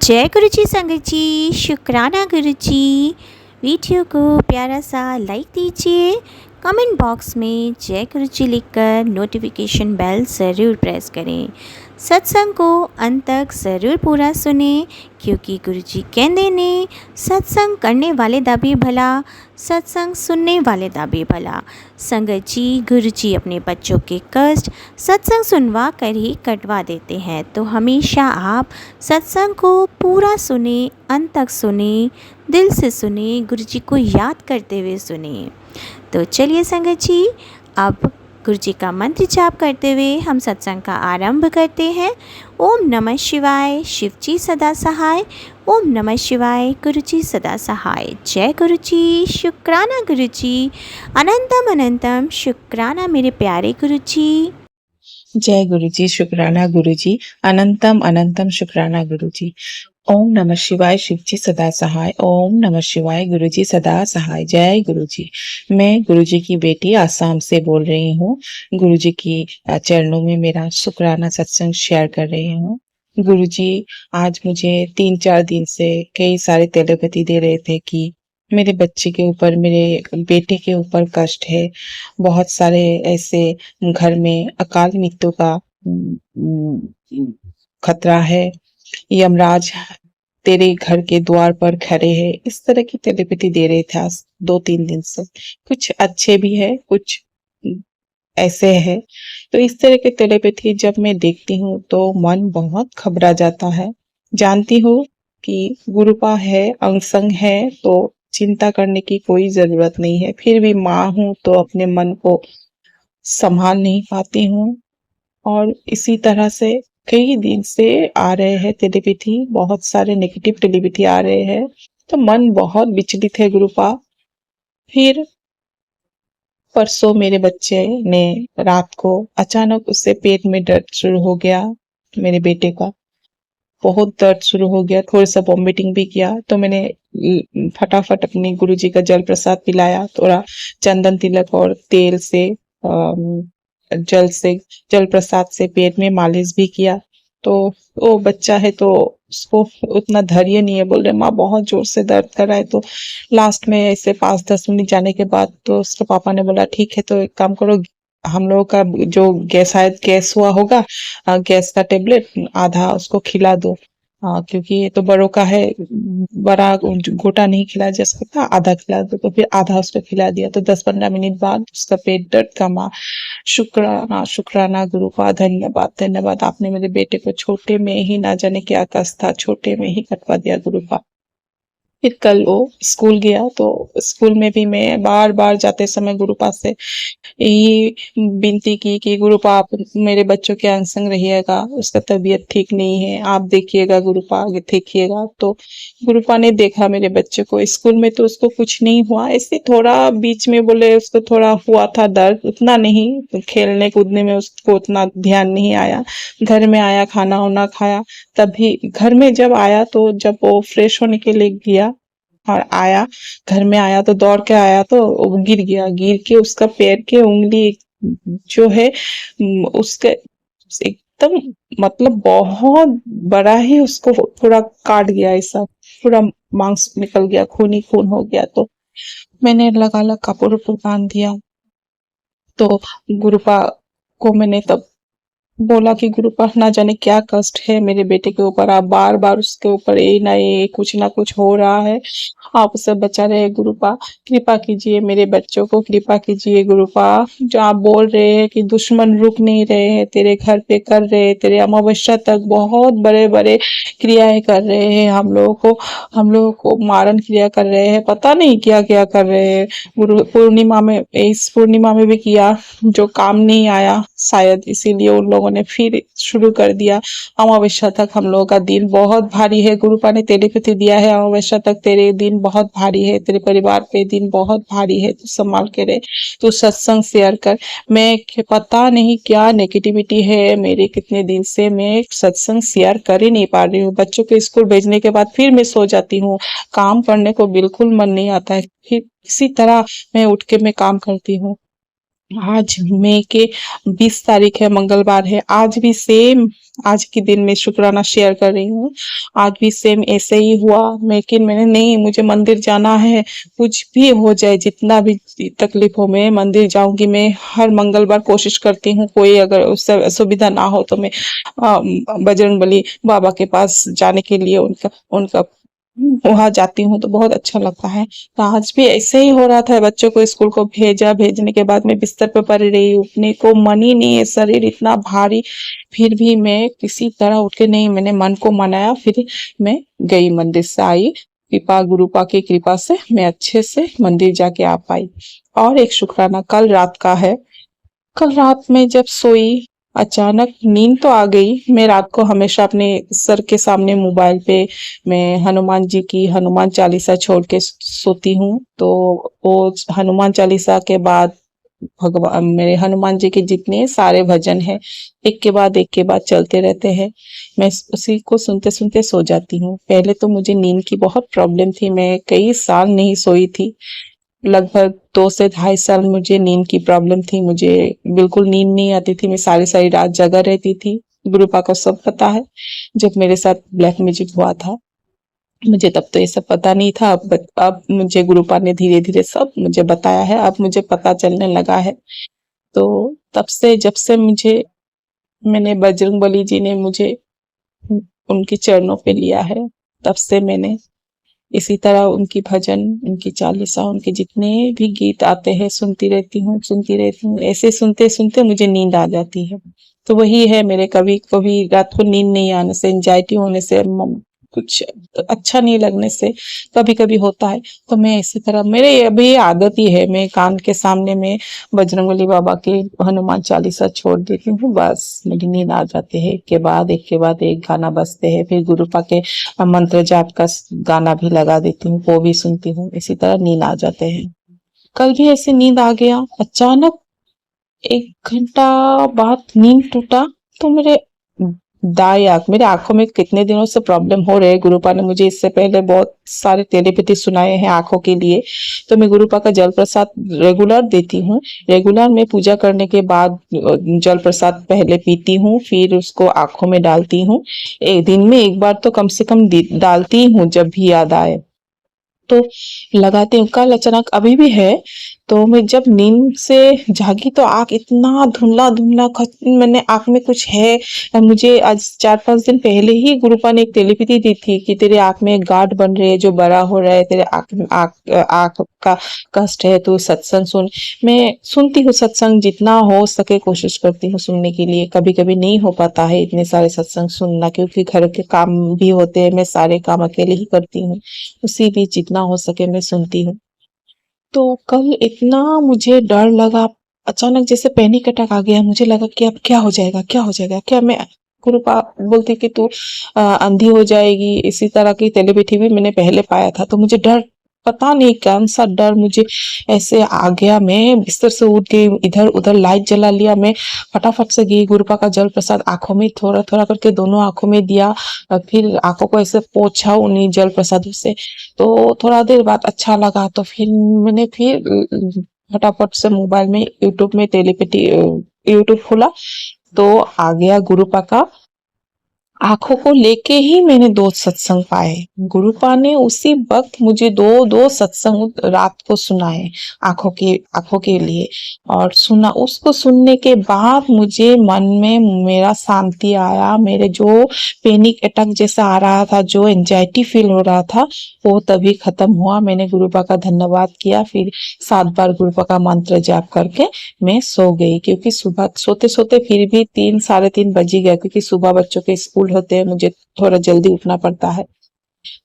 जय गुरु जी संगत जी, शुक्राना गुरु जी। वीडियो को प्यारा सा लाइक दीजिए, कमेंट बॉक्स में जय गुरु जी लिखकर नोटिफिकेशन बेल ज़रूर प्रेस करें। सत्संग को अंत तक ज़रूर पूरा सुने, क्योंकि गुरु जी कहते ने सत्संग करने वाले दा भी भला, सत्संग सुनने वाले दा भी भला। संगत जी, गुरु जी अपने बच्चों के कष्ट सत्संग सुनवा कर ही कटवा देते हैं, तो हमेशा आप सत्संग को पूरा सुने, अंत तक सुने, दिल से सुने, गुरु जी को याद करते हुए सुने। तो चलिए संगत जी, अब गुरु जी का मंत्र जाप करते हुए हम सत्संग का आरंभ करते हैं। ओम नमः शिवाय, शिव जी सदा सहाय। ओम नमः शिवाय, गुरु जी सदा सहाय। जय गुरु जी, शुक्राना गुरु जी, अनंतम अनंतम शुक्राना मेरे प्यारे गुरु जी। जय गुरु जी, शुक्राना गुरु जी, अनंतम अनंतम शुक्राना गुरु जी। ओम नमः शिवाय, शिव जी सदा सहाय। ओम नमः शिवाय, गुरु जी सदा सहाय। जय गुरु जी। मैं गुरु जी की बेटी आसाम से बोल रही हूँ। गुरु जी की चरणों में मेरा शुक्राना सत्संग शेयर कर रही हूँ। गुरु जी आज मुझे 3-4 दिन से कई सारे टेलीपैथी दे रहे थे कि मेरे बच्चे के ऊपर, मेरे बेटे के ऊपर कष्ट है। बहुत सारे ऐसे घर में अकाल मृत्यु का खतरा है। यमराज तेरे घर के द्वार पर खड़े हैं। इस तरह की टेलीपैथी दे रहे थे आज 2-3 दिन से। कुछ अच्छे भी है, कुछ ऐसे है। तो इस तरह के टेलीपैथी जब मैं देखती हूँ तो मन बहुत घबरा जाता है। जानती हूँ कि गुरुपा है, अंग संग है, तो चिंता करने की कोई जरूरत नहीं है। फिर भी माँ हूँ तो अपने मन को संभाल नहीं पाती हूँ। और इसी तरह से कई दिन से आ रहे हैं टेलीपैथी, बहुत सारे नेगेटिव टेलीपैथी आ रहे हैं, तो मन बहुत विचलित है गुरुपा। फिर परसों मेरे बच्चे ने रात को अचानक उससे पेट में दर्द शुरू हो गया। मेरे बेटे का बहुत दर्द शुरू हो गया, थोड़ा सा वॉमिटिंग भी किया। तो मैंने फटाफट अपने गुरुजी का जल प्रसाद पिलाया, थोड़ा चंदन तिलक और तेल से जल से जल प्रसाद से पेट में मालिश भी किया। तो वो बच्चा है तो उसको उतना धैर्य नहीं है, बोल रहे माँ बहुत जोर से दर्द कर रहा है। तो लास्ट में ऐसे 5-10 मिनट जाने के बाद तो उसके पापा ने बोला ठीक है, तो एक काम करो, हम लोगों का जो गैस शायद गैस हुआ होगा, गैस का टेबलेट आधा उसको खिला दो। क्योंकि ये तो बड़ों का है, बड़ा गोटा नहीं खिलाया जा सकता, आधा खिला दो। तो फिर आधा उसको खिला दिया। तो 10-15 मिनट बाद उसका पेट दर्द कमा। शुक्राना शुक्राना गुरु का, धन्यवाद धन्यवाद। आपने मेरे बेटे को छोटे में ही, ना जाने क्या कष्ट था, छोटे में ही कटवा दिया गुरु का। फिर कल वो स्कूल गया, तो स्कूल में भी मैं बार बार जाते समय गुरु पास से यही विनती की कि गुरुपा आप मेरे बच्चों के अंग संग रहिएगा, उसका तबीयत ठीक नहीं है, आप देखिएगा गुरुपा, आगे देखिएगा। तो गुरुपा ने देखा मेरे बच्चे को। स्कूल में तो उसको कुछ नहीं हुआ, ऐसे थोड़ा बीच में बोले उसको थोड़ा हुआ था दर्द, उतना नहीं, तो खेलने कूदने में उसको उतना ध्यान नहीं आया। घर में आया, खाना वाना खाया, तभी घर में जब आया तो जब वो फ्रेश होने के लिए गया और आया, घर में आया तो दौड़ के आया तो वो गिर गया। गिर के उसका पैर के उंगली जो है उसके एकदम, मतलब बहुत बड़ा ही उसको पूरा काट गया, ऐसा पूरा मांस निकल गया, खून ही खून हो गया। तो मैंने लगा लगा कपड़ उपड़ बांध दिया। तो गुरुपा को मैंने तब बोला कि गुरुपा ना जाने क्या कष्ट है मेरे बेटे के ऊपर, आप बार बार उसके ऊपर ये ना कुछ हो रहा है, आप उसे बचा रहे गुरुपा। कृपा कीजिए मेरे बच्चों को, कृपा कीजिए गुरुपा। जो आप बोल रहे हैं कि दुश्मन रुक नहीं रहे हैं, तेरे घर पे कर रहे हैं, तेरे अमावस्या तक बहुत बड़े बड़े क्रियाएं कर रहे हैं, हम लोगों को मारण क्रिया कर रहे हैं, पता नहीं क्या क्या कर रहे हैं। गुरु पूर्णिमा में, इस पूर्णिमा में भी किया, जो काम नहीं आया शायद, इसीलिए उन लोगों ने फिर शुरू कर दिया। अमावस्या तक हम लोगों का दिन बहुत भारी है। गुरुपा ने टेलीपैथी दिया है, अमावस्या तक तेरे दिन बहुत भारी है, तेरे परिवार पे दिन बहुत भारी है, तू संभाल के रहे, तू सत्संग शेयर कर। मैं पता नहीं क्या नेगेटिविटी है मेरे, कितने दिन से मैं सत्संग शेयर कर ही नहीं पा रही हूँ। बच्चों के स्कूल भेजने के बाद फिर मैं सो जाती हूँ, काम करने को बिल्कुल मन नहीं आता है। फिर इसी तरह मैं उठ के मैं काम करती हूँ। आज मई के 20 तारीख है, मंगलवार है। आज भी सेम, आज के दिन में शुक्राना शेयर कर रही हूँ। आज भी सेम ऐसे ही हुआ, लेकिन मैंने नहीं, मुझे मंदिर जाना है, कुछ भी हो जाए, जितना भी तकलीफ हो, मैं मंदिर जाऊंगी। मैं हर मंगलवार कोशिश करती हूँ, कोई अगर उससे सुविधा ना हो तो मैं बजरंगबली बाबा के पास जाने के लिए उनका उनका वहां जाती हूँ, तो बहुत अच्छा लगता है। तो आज भी ऐसे ही हो रहा था, बच्चों को स्कूल को भेजा, भेजने के बाद मैं बिस्तर पे पड़ी रही, उठने को मन ही नहीं है, शरीर इतना भारी। फिर भी मैं किसी तरह उठ के, नहीं, मैंने मन को मनाया, फिर मैं गई, मंदिर से आई। कृपा, गुरुपा की कृपा से मैं अच्छे से मंदिर जाके आ पाई। और एक शुक्राना कल रात का है। कल रात में जब सोई, अचानक नींद तो आ गई। मैं रात को हमेशा अपने सर के सामने मोबाइल पे मैं हनुमान जी की हनुमान चालीसा छोड़ के सोती हूँ। तो वो हनुमान चालीसा के बाद भगवान, मेरे हनुमान जी के जितने सारे भजन हैं, एक के बाद चलते रहते हैं। मैं उसी को सुनते सुनते सो जाती हूँ। पहले तो मुझे नींद की बहुत प्रॉब्लम थी, मैं कई साल नहीं सोई थी। लगभग 2 से 2.5 साल मुझे नींद की प्रॉब्लम थी। मुझे बिल्कुल नींद नहीं आती थी, मैं सारी सारी रात जगा रहती थी। गुरुपा को सब पता है। जब मेरे साथ ब्लैक मैजिक हुआ था, मुझे तब तो ये सब पता नहीं था। अब मुझे गुरुपा ने धीरे धीरे सब मुझे बताया है, अब मुझे पता चलने लगा है। तो तब से, जब से मुझे, मैंने बजरंगबली जी ने मुझे उनके चरणों पे लिया है, तब से मैंने इसी तरह उनकी भजन, उनकी चालीसा, उनके जितने भी गीत आते हैं सुनती रहती हूँ, सुनती रहती हूँ। ऐसे सुनते सुनते मुझे नींद आ जाती है। तो वही है मेरे, कभी कभी रात को नींद नहीं आने से, एंजाइटी होने से, कुछ अच्छा नहीं लगने से कभी कभी होता है। तो मैं इसी तरह, मेरे अभी ये आदत ही है, मैं कान के सामने में बजरंगबली बाबा की हनुमान चालीसा छोड़ देती हूँ, बस मेरी नींद आ जाती है। एक के बाद एक गाना बजते हैं, फिर गुरुपा के मंत्र जाप का गाना भी लगा देती हूँ, वो भी सुनती हूँ। इसी तरह नींद आ जाते हैं। कल भी ऐसे नींद आ गया अचानक, 1 घंटा बाद नींद टूटा। तो दाएं आंख, मेरे आंखों में कितने दिनों से प्रॉब्लम हो रहे हैं। गुरुपा ने मुझे इससे पहले बहुत सारे टेलीपैथी सुनाए हैं आंखों के लिए। तो मैं गुरुपा का जल प्रसाद रेगुलर देती हूँ। रेगुलर में पूजा करने के बाद जल प्रसाद पहले पीती हूँ, फिर उसको आंखों में डालती हूँ। एक दिन में एक बार तो कम से कम डालती हूँ, जब भी याद आए तो लगाती हूँ। कल अचानक अभी भी है, तो मैं जब नींद से जागी तो आंख इतना धुंधला धुंधला, मैंने आंख में कुछ है। मुझे आज 4-5 दिन पहले ही गुरुपा ने एक टेलीपैथी दी थी कि तेरे आंख में गांठ बन रही है, जो बड़ा हो रहा है, तेरे आंख का कष्ट है, तो सत्संग सुन। मैं सुनती हूँ सत्संग, जितना हो सके कोशिश करती हूँ सुनने के लिए। कभी कभी नहीं हो पाता है इतने सारे सत्संग सुनना, क्योंकि घर के काम भी होते हैं, मैं सारे काम अकेले ही करती हूँ। उसी बीच जितना हो सके मैं सुनती हूँ। तो कल इतना मुझे डर लगा, अचानक जैसे पैनिक अटैक आ गया। मुझे लगा कि अब क्या हो जाएगा, क्या हो जाएगा, क्या मैं, गुरुपा बोलती कि तू अंधी हो जाएगी। इसी तरह की टेलीपैथी भी मैंने पहले पाया था। तो मुझे डर, पता नहीं कौन सा डर मुझे ऐसे आ गया। मैं बिस्तर से उठ गई, इधर उधर लाइट जला लिया। मैं फटाफट से गई, गुरुपा का जल प्रसाद आंखों में थोड़ा थोड़ा करके दोनों आंखों में दिया, फिर आंखों को ऐसे पोंछा उन्हीं जल प्रसाद से। तो थोड़ा देर बाद अच्छा लगा, तो फिर मैंने फिर फटाफट से मोबाइल में यूट्यूब में टेलीपैथी यूट्यूब खोला, तो आ गया गुरुपा का। आंखों को लेके ही मैंने 2 सत्संग पाए। गुरुपा ने उसी वक्त मुझे दो दो सत्संग रात को सुनाए, आंखों के लिए। और सुना, उसको सुनने के बाद मुझे मन में मेरा शांति आया। मेरे जो पैनिक अटैक जैसा आ रहा था, जो एंजाइटी फील हो रहा था, वो तभी खत्म हुआ। मैंने गुरुपा का धन्यवाद किया, फिर 7 बार गुरुपा का मंत्र जाप करके मैं सो गई। क्योंकि सुबह सोते सोते फिर भी 3-3:30 बज ही गया, क्योंकि सुबह बच्चों के स्कूल होते हैं, मुझे थोड़ा जल्दी उठना पड़ता है।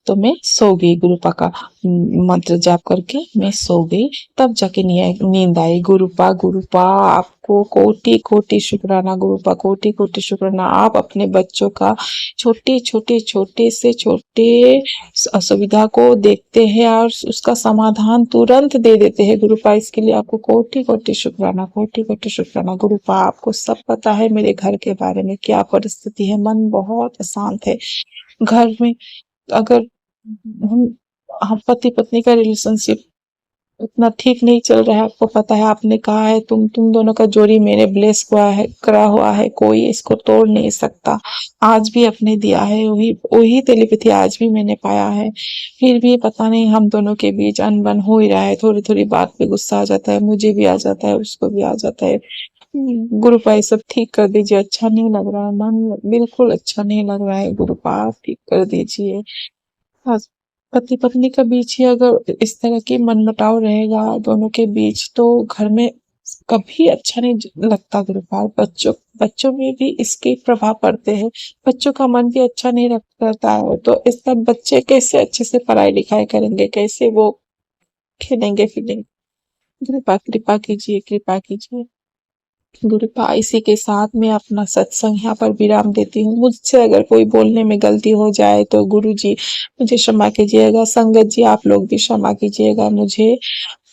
तो मैं सो गई, गुरुपा का मंत्र जाप करके मैं सो गई। तब जाके नींद आई। गुरुपा, गुरुपा आपको कोटि कोटि शुक्राना। गुरुपा, कोटि कोटि शुक्राना। आप अपने बच्चों का छोटे से छोटे असुविधा को देखते हैं और उसका समाधान तुरंत दे देते हैं। गुरुपा, इसके लिए आपको कोटि कोटि शुक्राना, कोटि कोटि शुक्राना। गुरुपा, आपको सब पता है मेरे घर के बारे में, क्या परिस्थिति है। मन बहुत अशांत है घर में। अगर हम पति पत्नी का रिलेशनशिप उतना ठीक नहीं चल रहा है। आपको पता है, आपने कहा है तुम दोनों का जोड़ी मेरे ब्लेस हुआ है, करा हुआ है, कोई इसको तोड़ नहीं सकता। आज भी आपने दिया है, वही वही टेलीपैथी आज भी मैंने पाया है। फिर भी पता नहीं हम दोनों के बीच अनबन हो ही रहा है। थोड़ी थोड़ी बात पे गुस्सा आ जाता है, मुझे भी आ जाता है, उसको भी आ जाता है। गुरुपा ये सब ठीक कर दीजिए, अच्छा नहीं लग रहा है, मन बिल्कुल अच्छा नहीं लग रहा है। गुरुपा आप ठीक कर दीजिए। पति पत्नी के बीच ही अगर इस तरह की मनमुटाव रहेगा दोनों के बीच, तो घर में कभी अच्छा नहीं लगता। गुरुपाल, बच्चों बच्चों में भी इसके प्रभाव पड़ते हैं। बच्चों का मन भी अच्छा नहीं रहता है, तो इस तरह बच्चे कैसे अच्छे से पढ़ाई लिखाई करेंगे, कैसे वो खेलेंगे फिरेंगे। कृपा कृपा कीजिए, कृपा कीजिए। गुरुपा, इसी के साथ मैं अपना सत्संग यहाँ पर विराम देती हूँ। मुझसे अगर कोई बोलने में गलती हो जाए तो गुरु जी मुझे क्षमा कीजिएगा। संगत जी आप लोग भी क्षमा कीजिएगा मुझे।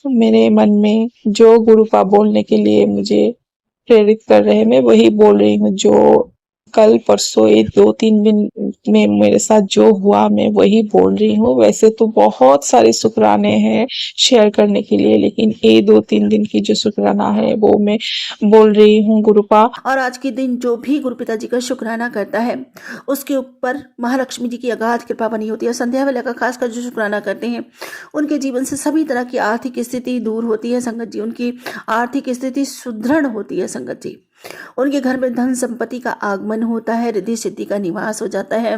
मेरे मन में जो गुरुपा बोलने के लिए मुझे प्रेरित कर रहे हैं, मैं वही बोल रही हूँ। जो कल परसों ये 2-3 दिन में मेरे साथ जो हुआ मैं वही बोल रही हूँ। वैसे तो बहुत सारे शुक्राने हैं शेयर करने के लिए, लेकिन ये 2-3 दिन की जो शुक्राना है वो मैं बोल रही हूँ। गुरुपा, और आज के दिन जो भी गुरु पिताजी का शुक्राना करता है उसके ऊपर महालक्ष्मी जी की अगाध कृपा बनी होती है। संध्या वेला का खासकर जो शुक्राना करते हैं उनके जीवन से सभी तरह की आर्थिक स्थिति दूर होती है संगत जी, उनकी आर्थिक स्थिति सुदृढ़ होती है संगत जी। उनके घर में धन संपत्ति का आगमन होता है, रिद्धि सिद्धि का निवास हो जाता है।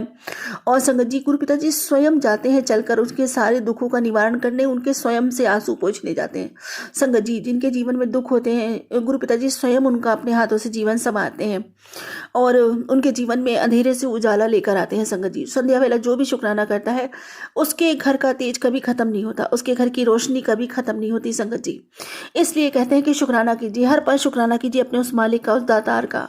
और संगत जी गुरु पिताजी स्वयं जाते हैं चलकर उसके सारे दुखों का निवारण करने, उनके स्वयं से आंसू पोंछने जाते हैं। संगत जी जिनके जीवन में दुख होते हैं गुरु पिताजी स्वयं उनका अपने हाथों से जीवन संवारते हैं और उनके जीवन में अंधेरे से उजाला लेकर आते हैं। संगत जी संध्या वेला जो भी शुक्राना करता है उसके घर का तेज कभी खत्म नहीं होता, उसके घर की रोशनी कभी खत्म नहीं होती संगत जी। इसलिए कहते हैं कि शुक्राना कीजिए, हर पल शुक्राना कीजिए अपने उस मालिक का, उस दातार का।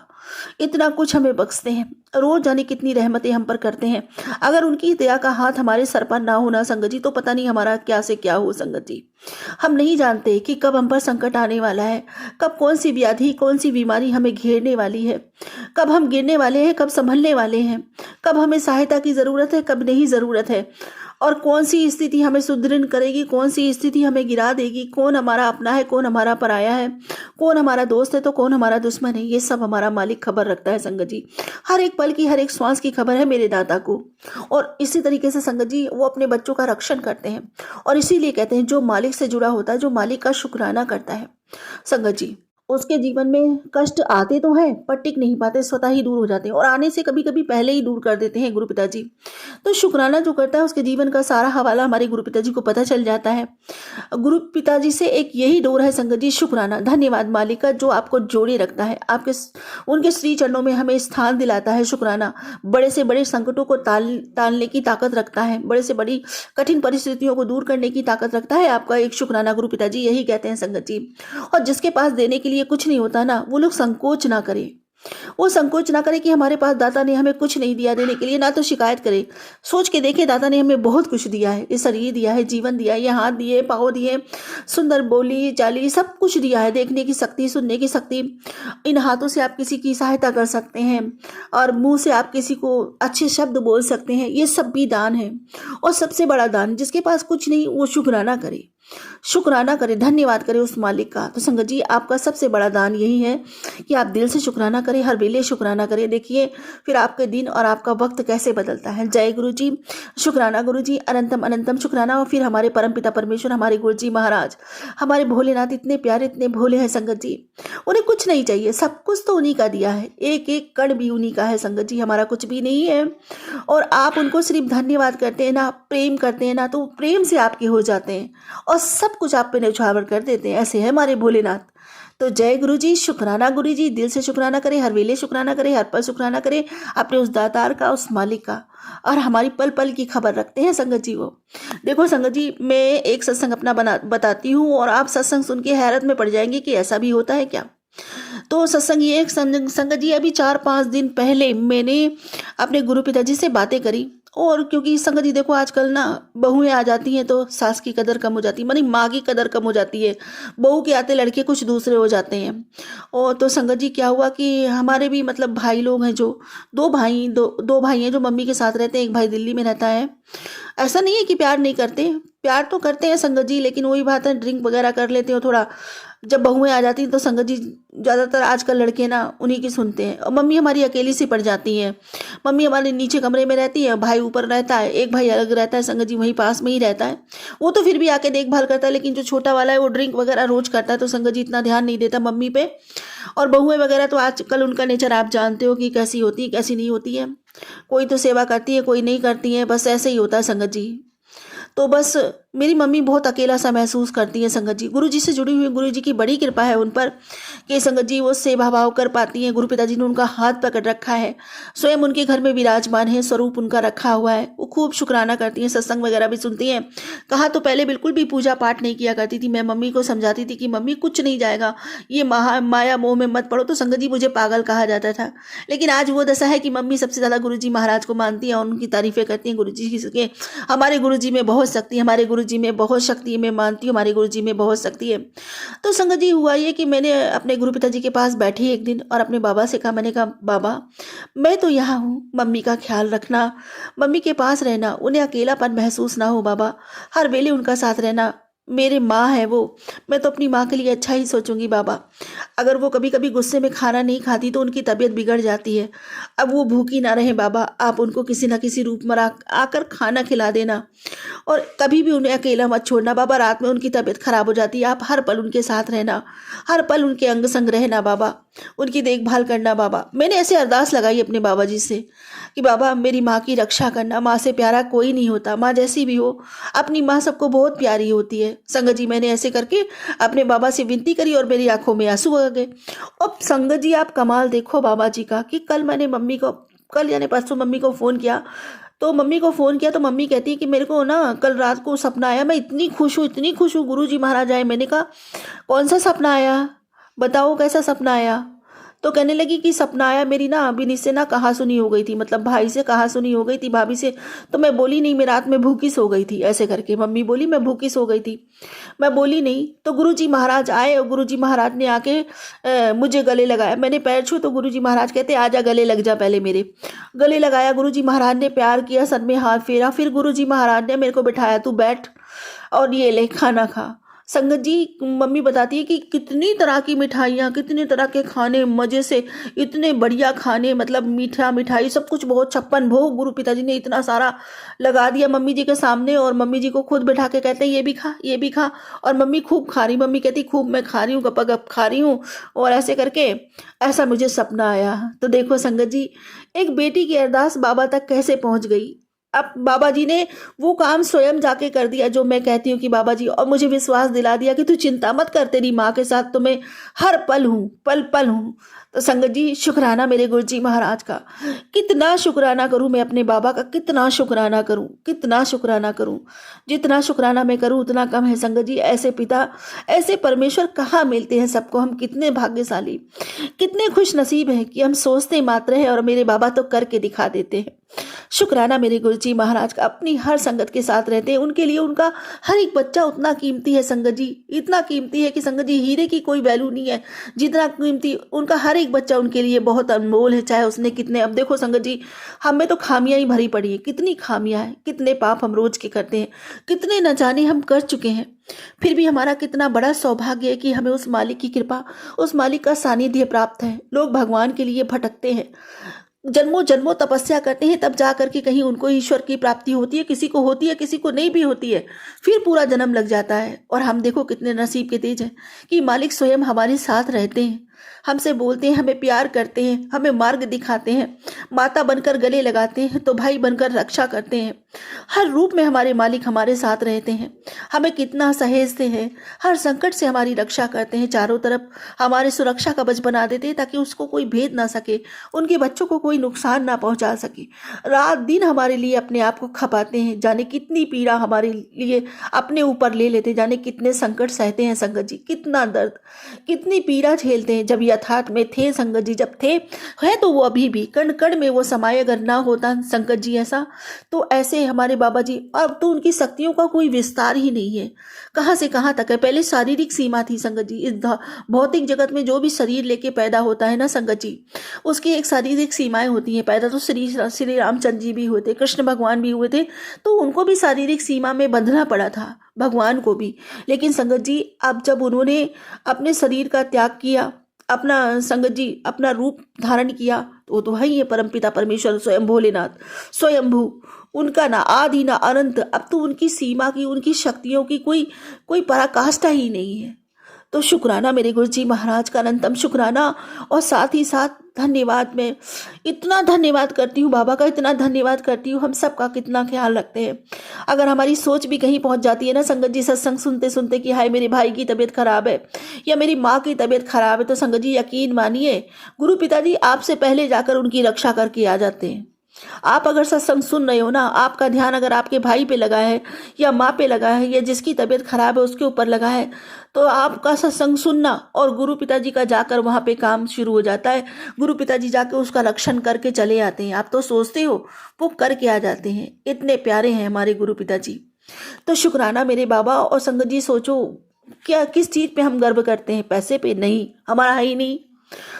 इतना कुछ हमें बख्शते हैं, रोज जाने कितनी रहमतें हम पर करते हैं। अगर उनकी दया का हाथ हमारे सर पर ना होना संगत जी तो पता नहीं हमारा क्या से क्या हो संगत जी। हम नहीं जानते कि कब हम पर संकट आने वाला है, कब कौन सी व्याधि कौन सी बीमारी हमें घेरने वाली है, कब हम गिरने वाले हैं, कब संभलने वाले हैं, कब हमें सहायता की ज़रूरत है, कब नहीं ज़रूरत है, और कौन सी स्थिति हमें सुदृढ़ करेगी, कौन सी स्थिति हमें गिरा देगी, कौन हमारा अपना है, कौन हमारा पराया है, कौन हमारा दोस्त है तो कौन हमारा दुश्मन है, ये सब हमारा मालिक खबर रखता है संगत जी। हर एक पल की हर एक श्वास की खबर है मेरे दाता को। और इसी तरीके से संगत जी वो अपने बच्चों का रक्षण करते हैं। और इसीलिए कहते हैं जो मालिक से जुड़ा होता है, जो मालिक का शुक्राना करता है संगत जी, उसके जीवन में कष्ट आते तो हैं पर टिक नहीं पाते, स्वतः ही दूर हो जाते हैं और आने से कभी कभी पहले ही दूर कर देते हैं गुरु पिताजी। तो शुक्राना जो करता है उसके जीवन का सारा हवाला हमारे गुरु पिताजी को पता चल जाता है। गुरु पिताजी से एक यही डोर है संगत जी, शुक्राना। धन्यवाद मालिक का जो आपको जोड़े रखता है, आपके उनके श्री चरणों में हमें स्थान दिलाता है। शुक्राना बड़े से बड़े संकटों को टालने की ताकत रखता है, बड़े से बड़ी कठिन परिस्थितियों को दूर करने की ताकत रखता है आपका एक शुक्राना। गुरु पिताजी यही कहते हैं संगत जी। और जिसके पास देने के लिए कुछ नहीं होता ना, वो लोग संकोच ना करें, वो संकोच ना करे कि हमारे पास दाता ने हमें कुछ नहीं दिया देने के लिए, ना तो शिकायत करे। सोच के देखे दाता ने हमें बहुत कुछ दिया है, ये शरीर दिया है, जीवन दिया है, ये हाथ दिए, पाँव दिए, सुंदर बोली चाली सब कुछ दिया है, देखने की शक्ति, सुनने की शक्ति। इन हाथों से आप किसी की सहायता कर सकते हैं और मुंह से आप किसी को अच्छे शब्द बोल सकते हैं, ये सब भी दान है। और सबसे बड़ा दान जिसके पास कुछ नहीं वो शुक्राना करे, शुक्राना करे, धन्यवाद करे उस मालिक का। तो संगत जी आपका सबसे बड़ा दान यही है कि आप दिल से शुक्राना करें, हर वेले शुक्राना करें। देखिए फिर आपके दिन और आपका वक्त कैसे बदलता है। जय गुरु जी, शुक्राना गुरु जी, अनंतम अनंतम शुक्राना। और फिर हमारे परम पिता परमेश्वर, हमारे गुरु जी महाराज, हमारे भोलेनाथ इतने प्यारे इतने भोले हैं संगत जी, उन्हें कुछ नहीं चाहिए, सब कुछ तो उन्हीं का दिया है, एक एक कण भी उन्हीं का है संगत जी, हमारा कुछ भी नहीं है। और आप उनको सिर्फ धन्यवाद करते हैं ना, प्रेम करते हैं ना, तो प्रेम से आपके हो जाते हैं और सब कुछ आप पे न्यौछावर कर देते हैं। ऐसे है हमारे भोलेनाथ। तो जय गुरु जी, शुक्राना गुरु जी, दिल से शुक्राना करें, हर वेले शुक्राना करें, हर पल शुक्राना करें अपने उस दातार का, उस मालिक का। और हमारी पल पल की खबर रखते हैं संगत जी वो। देखो संगत जी मैं एक सत्संग अपना बताती हूँ और आप सत्संग सुन के हैरत में पड़ जाएंगे कि ऐसा भी होता है क्या। तो सत्संग ये संगत जी अभी 4-5 दिन पहले मैंने अपने गुरु पिताजी से बातें करी और क्योंकि संगत जी देखो आजकल ना बहुएं आ जाती हैं तो सास की कदर कम हो जाती है, मानी माँ की कदर कम हो जाती है। बहू के आते लड़के कुछ दूसरे हो जाते हैं। और तो संगत जी क्या हुआ कि हमारे भी मतलब भाई लोग हैं, जो दो भाई हैं जो मम्मी के साथ रहते हैं, एक भाई दिल्ली में रहता है। ऐसा नहीं है कि प्यार नहीं करते, प्यार तो करते हैं संगत जी, लेकिन वही बात है, ड्रिंक वगैरह कर लेते हो थोड़ा। जब बहुएं आ जाती हैं तो संगत जी ज़्यादातर आजकल लड़के ना उन्हीं की सुनते हैं, और मम्मी हमारी अकेली सी पड़ जाती हैं। मम्मी हमारे नीचे कमरे में रहती है, भाई ऊपर रहता है, एक भाई अलग रहता है, संगत जी वहीं पास में ही रहता है। वो तो फिर भी आके देखभाल करता है, लेकिन जो छोटा वाला है वो ड्रिंक वगैरह रोज करता है, तो संगत जी इतना ध्यान नहीं देता मम्मी पे। और बहुएं वगैरह तो आजकल उनका नेचर आप जानते हो कि कैसी होती है कैसी नहीं होती है। कोई तो सेवा करती है, कोई नहीं करती है, बस ऐसे ही होता है संगत जी। तो बस मेरी मम्मी बहुत अकेला सा महसूस करती है संगत जी। गुरु जी से जुड़ी हुई, गुरु जी की बड़ी कृपा है उन पर कि संगत जी वो सेवा भाव कर पाती हैं। गुरु पिताजी ने उनका हाथ पकड़ रखा है, स्वयं उनके घर में विराजमान है, स्वरूप उनका रखा हुआ है। वो खूब शुक्राना करती हैं, सत्संग वगैरह भी सुनती हैं। कहा तो पहले बिल्कुल भी पूजा पाठ नहीं किया करती थी। मैं मम्मी को समझाती थी कि मम्मी कुछ नहीं जाएगा, ये माया मोह में मत पड़ो, तो संगत जी मुझे पागल कहा जाता था। लेकिन आज वो दशा है कि मम्मी सबसे ज़्यादा गुरु जी महाराज को मानती हैं और उनकी तारीफें करती हैं। गुरु जी के हमारे गुरु जी में बहुत शक्ति, हमारे गुरु जी में बहुत शक्ति, मैं मानती हूँ हमारे गुरु जी में बहुत शक्ति है। तो संगत जी हुआ ये कि मैंने अपने गुरु पिताजी के पास बैठी एक दिन और अपने बाबा से कहा, मैंने कहा बाबा मैं तो यहाँ हूँ, मम्मी का ख्याल रखना, मम्मी के पास रहना, उन्हें अकेलापन महसूस ना हो बाबा, हर वेले उनका साथ रहना। मेरे माँ है वो, मैं तो अपनी माँ के लिए अच्छा ही सोचूंगी बाबा। अगर वो कभी कभी गुस्से में खाना नहीं खाती तो उनकी तबीयत बिगड़ जाती है। अब वो भूखी ना रहे बाबा, आप उनको किसी न किसी रूप में आकर खाना खिला देना, और कभी भी उन्हें अकेला मत छोड़ना बाबा। रात में उनकी तबीयत खराब हो जाती है, आप हर पल उनके साथ रहना, हर पल उनके अंग संग रहना बाबा, उनकी देखभाल करना बाबा। मैंने ऐसे अरदास लगाई अपने बाबा जी से कि बाबा मेरी माँ की रक्षा करना, माँ से प्यारा कोई नहीं होता, माँ जैसी भी हो अपनी माँ सबको बहुत प्यारी होती है। संगत जी मैंने ऐसे करके अपने बाबा से विनती करी और मेरी आंखों में आंसू आ गए। अब संगत जी आप कमाल देखो बाबा जी का कि कल यानी परसों मम्मी को फ़ोन किया, तो मम्मी कहती है कि मेरे को ना कल रात को सपना आया, मैं इतनी खुश हूँ, गुरु जी महाराज आए। मैंने कहा कौन सा सपना आया, बताओ कैसा सपना आया। तो कहने लगी कि सपना आया, मेरी ना अभी से ना कहा सुनी हो गई थी, मतलब भाई से कहा सुनी हो गई थी, भाभी से। तो मैं बोली नहीं, मैं रात में भूखी सो गई थी, ऐसे करके मम्मी बोली मैं भूखी सो गई थी, मैं बोली नहीं। तो गुरुजी महाराज आए और गुरुजी महाराज ने आके मुझे गले लगाया। मैंने पैर छू तो गुरुजी महाराज कहते आजा गले लग जा, पहले मेरे गले लगाया। गुरुजी महाराज ने प्यार किया, सर में हाथ फेरा, फिर गुरुजी महाराज ने मेरे को बिठाया, तू बैठ और ये ले खाना खा। संगत जी मम्मी बताती है कि कितनी तरह की मिठाइयाँ, कितने तरह के खाने, मज़े से इतने बढ़िया खाने, मतलब मीठा मिठाई सब कुछ बहुत, 56 भोग गुरु पिताजी ने इतना सारा लगा दिया मम्मी जी के सामने। और मम्मी जी को खुद बैठा के कहते हैं ये भी खा, ये भी खा। और मम्मी खूब खा रही, मम्मी कहती खूब मैं खा रही हूँ, गप खा रही हूँ। और ऐसे करके ऐसा मुझे सपना आया। तो देखो संगत जी एक बेटी की अरदास बाबा तक कैसे पहुँच गई। अब बाबा जी ने वो काम स्वयं जाके कर दिया जो मैं कहती हूँ कि बाबा जी, और मुझे विश्वास दिला दिया कि तू चिंता मत कर, तेरी माँ के साथ तो मैं हर पल हूँ, पल पल हूँ। तो संगत जी शुक्राना मेरे गुरु जी महाराज का, कितना शुक्राना करूँ मैं अपने बाबा का, कितना शुक्राना करूँ, कितना शुक्राना करूँ। जितना शुक्राना मैं करूँ उतना कम है संगत जी। ऐसे पिता, ऐसे परमेश्वर कहाँ मिलते हैं सबको। हम कितने भाग्यशाली, कितने खुश नसीब हैं कि हम सोचते मात्र हैं और मेरे बाबा तो करके दिखा देते हैं। शुक्राना मेरे गुरुजी महाराज का, अपनी हर संगत के साथ रहते हैं, उनके लिए उनका हर एक बच्चा उतना कीमती है संगत जी, इतना कीमती है कि संगत जी हीरे की कोई वैल्यू नहीं है जितना कीमती उनका हर एक बच्चा उनके लिए बहुत अनमोल है। चाहे उसने कितने, अब देखो संगत जी हमें तो खामियां ही भरी पड़ी है, कितनी खामियां हैं, कितने पाप हम रोज के करते हैं, कितने न जाने हम कर चुके हैं। फिर भी हमारा कितना बड़ा सौभाग्य है कि हमें उस मालिक की कृपा, उस मालिक का सानिध्य प्राप्त है। लोग भगवान के लिए भटकते हैं, जन्मों जन्मों तपस्या करते हैं, तब जा करके कहीं उनको ईश्वर की प्राप्ति होती है। किसी को होती है, किसी को नहीं भी होती है, फिर पूरा जन्म लग जाता है। और हम देखो कितने नसीब के तेज हैं कि मालिक स्वयं हमारे साथ रहते हैं, हमसे बोलते हैं, हमें प्यार करते हैं, हमें मार्ग दिखाते हैं, माता बनकर गले लगाते हैं तो भाई बनकर रक्षा करते हैं। हर रूप में हमारे मालिक हमारे साथ रहते हैं, हमें कितना सहेजते हैं, हर संकट से हमारी रक्षा करते हैं, चारों तरफ हमारे सुरक्षा कवच बना देते हैं ताकि उसको कोई भेद ना सके, उनके बच्चों को कोई नुकसान ना पहुंचा सके। रात दिन हमारे लिए अपने आप को खपाते हैं, जाने कितनी पीड़ा हमारे लिए अपने ऊपर ले लेते हैं, जाने कितने संकट सहते हैं संगत जी, कितना दर्द, कितनी पीड़ा झेलते हैं। जब यथार्थ में थे संगत जी, जब थे है तो वो अभी भी कण कण में वो समाये, अगर ना होता संगत जी ऐसा, तो ऐसे हमारे बाबा जी, अब तो उनकी शक्तियों का कोई विस्तार ही नहीं है, कहाँ से कहाँ तक है। पहले शारीरिक सीमा थी संगत जी, इस भौतिक जगत में जो भी शरीर लेके पैदा होता है ना संगत जी, उसकी एक शारीरिक सीमाएं होती हैं। पैदा तो श्री रामचंद्र जी भी हुए थे, कृष्ण भगवान भी हुए थे, तो उनको भी शारीरिक सीमा में बंधना पड़ा था, भगवान को भी। लेकिन संगत जी अब जब उन्होंने अपने शरीर का त्याग किया, अपना संगत जी अपना रूप धारण किया, तो वो तो है ही है परमपिता परमेश्वर स्वयं भोलेनाथ, स्वयंभू, उनका ना आदि ना अनंत। अब तो उनकी सीमा की, उनकी शक्तियों की कोई कोई पराकाष्ठा ही नहीं है। तो शुक्राना मेरे गुरु जी महाराज का, अनंतम शुक्राना। और साथ ही साथ धन्यवाद, मैं इतना धन्यवाद करती हूँ बाबा का, इतना धन्यवाद करती हूँ। हम सबका कितना ख्याल रखते हैं। अगर हमारी सोच भी कहीं पहुंच जाती है ना संगत जी, सत्संग सुनते सुनते कि हाय मेरे भाई की तबीयत खराब है या मेरी माँ की तबीयत खराब है, तो संगत जी यकीन मानिए गुरु पिताजी आपसे पहले जाकर उनकी रक्षा करके आ जाते हैं। आप अगर सत्संग सुन रहे हो ना, आपका ध्यान अगर आपके भाई पे लगा है या माँ पे लगा है या जिसकी तबीयत खराब है उसके ऊपर लगा है, तो आपका सत्संग सुनना और गुरु पिताजी का जाकर वहाँ पे काम शुरू हो जाता है। गुरु पिताजी जाके उसका रक्षण करके चले आते हैं। आप तो सोचते हो, वो करके आ जाते हैं। इतने प्यारे हैं हमारे गुरु पिताजी। तो शुक्राना मेरे बाबा। और संगत जी सोचो, क्या किस चीज़ पे हम गर्व करते हैं? पैसे पे नहीं, हमारा है ही नहीं।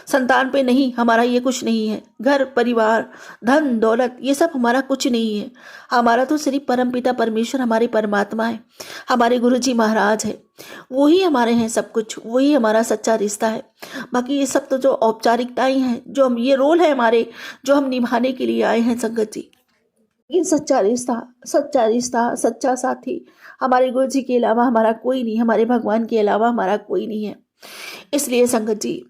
संतान पे नहीं, हमारा ये कुछ नहीं है। घर परिवार धन दौलत ये सब हमारा कुछ नहीं है। हमारा तो सिर्फ परमपिता परमेश्वर, हमारे परमात्मा है, हमारे गुरुजी महाराज है, वही हमारे हैं सब कुछ, वही हमारा सच्चा रिश्ता है। बाकी ये सब तो जो औपचारिकताएं हैं, जो हम ये रोल है हमारे, जो हम निभाने के लिए आए हैं संगत जी। लेकिन सच्चा रिश्ता, सच्चा रिश्ता, सच्चा साथी हमारे गुरुजी के अलावा हमारा कोई नहीं, हमारे भगवान के अलावा हमारा कोई नहीं है। इसलिए संगत जी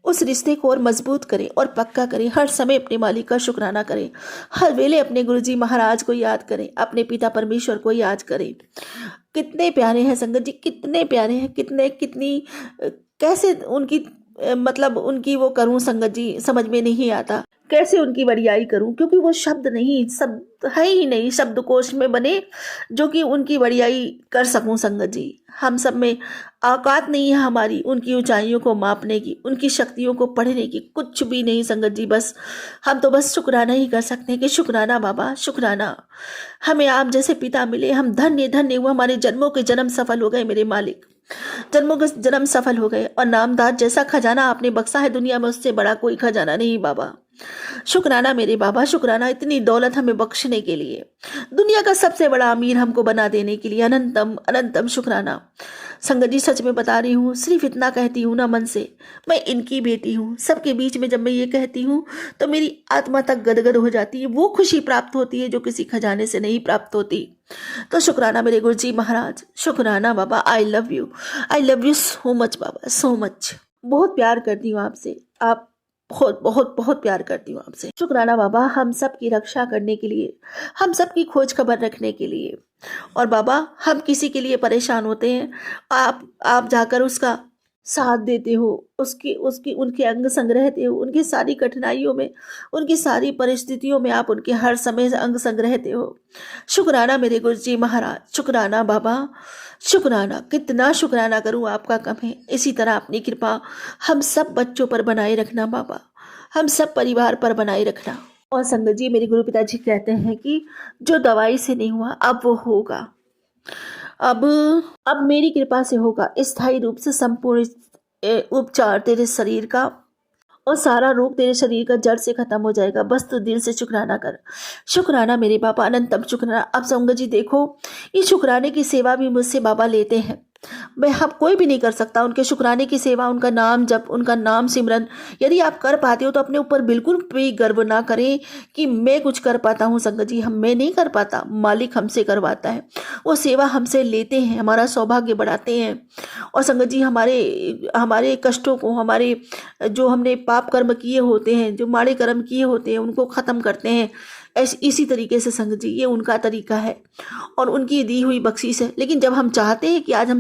उस रिश्ते को और मजबूत करें और पक्का करें। हर समय अपने मालिक का शुक्राना करें, हर वेले अपने गुरुजी महाराज को याद करें, अपने पिता परमेश्वर को याद करें। कितने प्यारे हैं संगत जी, कितने प्यारे हैं, कितने कितनी कैसे उनकी मतलब उनकी वो करूं संगत जी, समझ में नहीं आता कैसे उनकी बड़ाई करूं, क्योंकि वो शब्द नहीं, शब्द है ही नहीं शब्दकोश में बने जो कि उनकी बड़ाई कर सकूं संगत जी। हम सब में औकात नहीं है हमारी उनकी ऊंचाइयों को मापने की, उनकी शक्तियों को पढ़ने की, कुछ भी नहीं संगत जी। बस हम तो बस शुक्राना ही कर सकते हैं कि शुक्राना बाबा, शुक्राना हमें आप जैसे पिता मिले, हम धन्य धन्य हुए, हमारे जन्मों के जन्म सफल हो गए मेरे मालिक, जन्मों के जन्म सफल हो गए। और नामदार जैसा खजाना आपने बख्शा है दुनिया में, उससे बड़ा कोई खजाना नहीं बाबा। शुक्राना मेरे बाबा, शुक्राना इतनी दौलत हमें बख्शने के लिए, दुनिया का सबसे बड़ा अमीर हमको बना देने के लिए, अनंतम अनंतम शुक्राना। संगत जी सच में बता रही हूँ, सिर्फ इतना कहती हूँ ना मन से, मैं इनकी बेटी हूँ। सबके बीच में जब मैं ये कहती हूँ तो मेरी आत्मा तक गदगद हो जाती है, वो खुशी प्राप्त होती है जो किसी खजाने से नहीं प्राप्त होती। तो शुक्राना मेरे गुरुजी महाराज, शुक्राना बाबा। I love you so much बाबा, सो मच। बहुत प्यार करती हूँ आपसे, आप बहुत बहुत बहुत प्यार करती हूँ आपसे। शुक्राना बाबा, हम सब की रक्षा करने के लिए, हम सब की खोज खबर रखने के लिए। और बाबा हम किसी के लिए परेशान होते हैं, आप जाकर उसका साथ देते हो, उसकी उसकी उनके अंग संग रहते हो, उनकी सारी कठिनाइयों में, उनकी सारी परिस्थितियों में आप उनके हर समय अंग संग रहते हो। शुक्राना मेरे गुरुजी महाराज, शुक्राना बाबा, शुक्राना। कितना शुक्राना करूं आपका कम है। इसी तरह अपनी कृपा हम सब बच्चों पर बनाए रखना बाबा, हम सब परिवार पर बनाए रखना। और संगत जी मेरे गुरु पिताजी कहते हैं कि जो दवाई से नहीं हुआ अब वो होगा, अब मेरी कृपा से होगा। स्थायी रूप से संपूर्ण उपचार तेरे शरीर का और सारा रोग तेरे शरीर का जड़ से खत्म हो जाएगा। बस तू दिल से शुक्राना कर। शुक्राना मेरे बाबा, अनंतम शुक्राना। अब संगत जी देखो, ये शुक्राने की सेवा भी मुझसे बाबा लेते हैं। मैं हम कोई भी नहीं कर सकता उनके शुक्राने की सेवा, उनका नाम जप, उनका नाम सिमरन। यदि आप कर पाते हो तो अपने ऊपर बिल्कुल भी गर्व ना करें कि मैं कुछ कर पाता हूँ। संगत जी मैं नहीं कर पाता, मालिक हमसे करवाता है, वो सेवा हमसे लेते हैं, हमारा सौभाग्य बढ़ाते हैं। और संगत जी हमारे कष्टों को, हमारे जो हमने पाप कर्म किए होते हैं, जो माड़े कर्म किए होते हैं, उनको ख़त्म करते हैं। इसी तरीके से संगत जी ये उनका तरीका है और उनकी दी हुई बख्शीश है। लेकिन जब हम चाहते हैं कि आज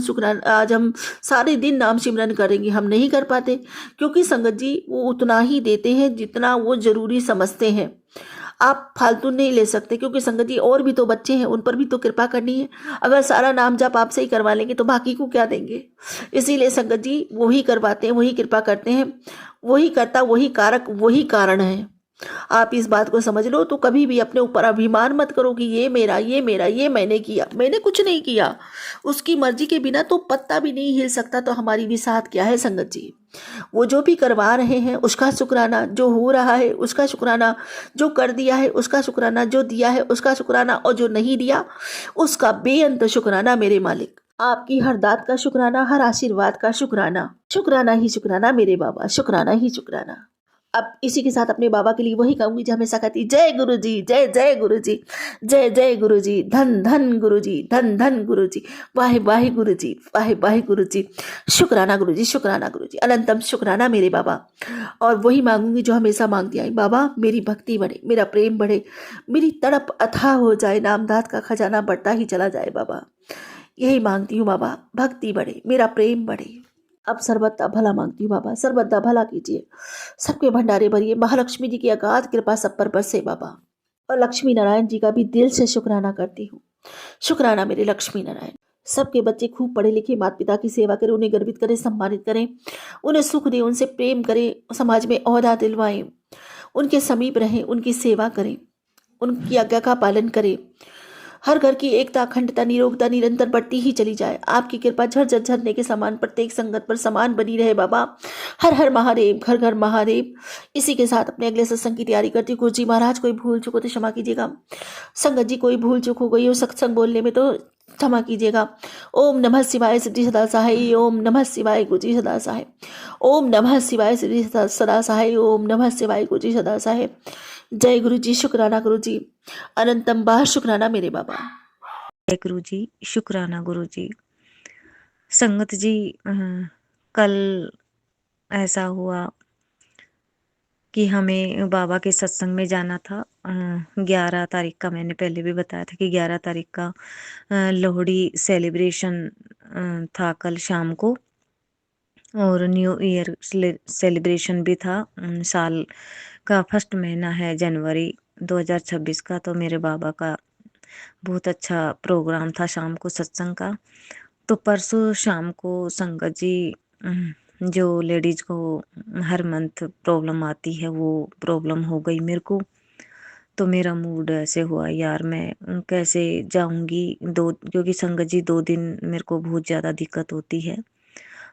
हम सारे दिन नाम सिमरन करेंगे, हम नहीं कर पाते, क्योंकि संगत जी वो उतना ही देते हैं जितना वो ज़रूरी समझते हैं। आप फालतू नहीं ले सकते, क्योंकि संगत जी और भी तो बच्चे हैं, उन पर भी तो कृपा करनी है। अगर सारा नाम जप आपसे ही करवा लेंगे तो बाकी को क्या देंगे। इसीलिए संगत जी वही करवाते हैं, वही कृपा करते हैं, वही करता, वही कारक, वही कारण है। आप इस बात को समझ लो। तो कभी भी अपने ऊपर अभिमान मत करो कि ये मेरा, ये मेरा, ये मैंने किया। मैंने कुछ नहीं किया। उसकी मर्जी के बिना तो पत्ता भी नहीं हिल सकता, तो हमारी भी साथ क्या है संगत जी। वो जो भी करवा रहे हैं उसका शुक्राना, जो हो रहा है उसका शुक्राना, जो कर दिया है उसका शुक्राना, जो दिया है उसका शुक्राना, और जो नहीं दिया उसका बेअंत शुक्राना मेरे मालिक। आपकी हर दात का शुक्राना, हर आशीर्वाद का शुक्राना, शुक्राना ही शुक्राना मेरे बाबा, शुक्राना ही शुक्राना। अब इसी के साथ अपने बाबा के लिए वही कहूंगी जो हमेशा कहती, जय गुरु जी, जय जय गुरु जी, जय जय गुरु जी, धन धन गुरु जी, धन धन गुरु जी, वाहे वाहे गुरु जी, वाहे वाहे गुरु जी, शुक्राना गुरु जी, शुक्राना गुरु जी, अनंतम शुक्राना मेरे बाबा। और वही मांगूंगी जो हमेशा मांगती आई, बाबा मेरी भक्ति बढ़े, मेरा प्रेम बढ़े, मेरी तड़प अथाह हो जाए, नामदात का खजाना बढ़ता ही चला जाए बाबा। यही मांगती हूँ बाबा, भक्ति बढ़े, मेरा प्रेम बढ़े। अब सर्वदा भला मांगती हूँ बाबा, सर्वदा भला कीजिए, सबके भंडारे भरिए, महालक्ष्मी जी की अगाध कृपा सब पर बरसे बाबा। और लक्ष्मी नारायण जी का भी दिल से शुक्राना करती हूँ। शुक्राना मेरे लक्ष्मी नारायण। सबके बच्चे खूब पढ़े लिखे, माता पिता की सेवा करें, उन्हें गर्वित करें, सम्मानित करें, उन्हें सुख दें, उनसे प्रेम करें, समाज में ओहदा दिलवाएं, उनके समीप रहें, उनकी सेवा करें, उनकी आज्ञा का पालन करें। हर घर की एकता, अखंडता, निरोगता निरंतर बढ़ती ही चली जाए। आपकी कृपा झरझर झरने के समान प्रत्येक संगत पर समान बनी रहे बाबा। हर हर महादेव, घर घर महादेव। इसी के साथ अपने अगले सत्संग की तैयारी करती हूँ। गुरु जी महाराज कोई भूल चूक हो तो क्षमा कीजिएगा। संगत जी कोई भूल चूक हो गई हो सत्संग बोलने में तो क्षमा कीजिएगा। ओम नमः शिवाय सिद्धि सदा सहाय, ओम नमः शिवाय गुरु जी सदा सहाय, ओम नमः शिवाय सिद्धि सदा सहाय, ओम नमः शिवाय गुरु जी सदा सहाय। जय गुरु जी, शुक्राना गुरु जी, अनंतम बार शुक्राना मेरे बाबा। जय गुरु जी, शुक्राना गुरु जी। संगत जी, कल ऐसा हुआ कि हमें बाबा के सत्संग में जाना था। 11 तारीख का, मैंने पहले भी बताया था कि 11 तारीख का लोहड़ी सेलिब्रेशन था कल शाम को, और न्यू ईयर सेलिब्रेशन भी था। साल का फर्स्ट महीना है जनवरी 2026 का। तो मेरे बाबा का बहुत अच्छा प्रोग्राम था शाम को सत्संग का। तो परसों शाम को संगत जी, जो लेडीज को हर मंथ प्रॉब्लम आती है वो प्रॉब्लम हो गई मेरे को। तो मेरा मूड ऐसे हुआ, यार मैं कैसे जाऊंगी क्योंकि संगत जी 2 दिन मेरे को बहुत ज़्यादा दिक्कत होती है।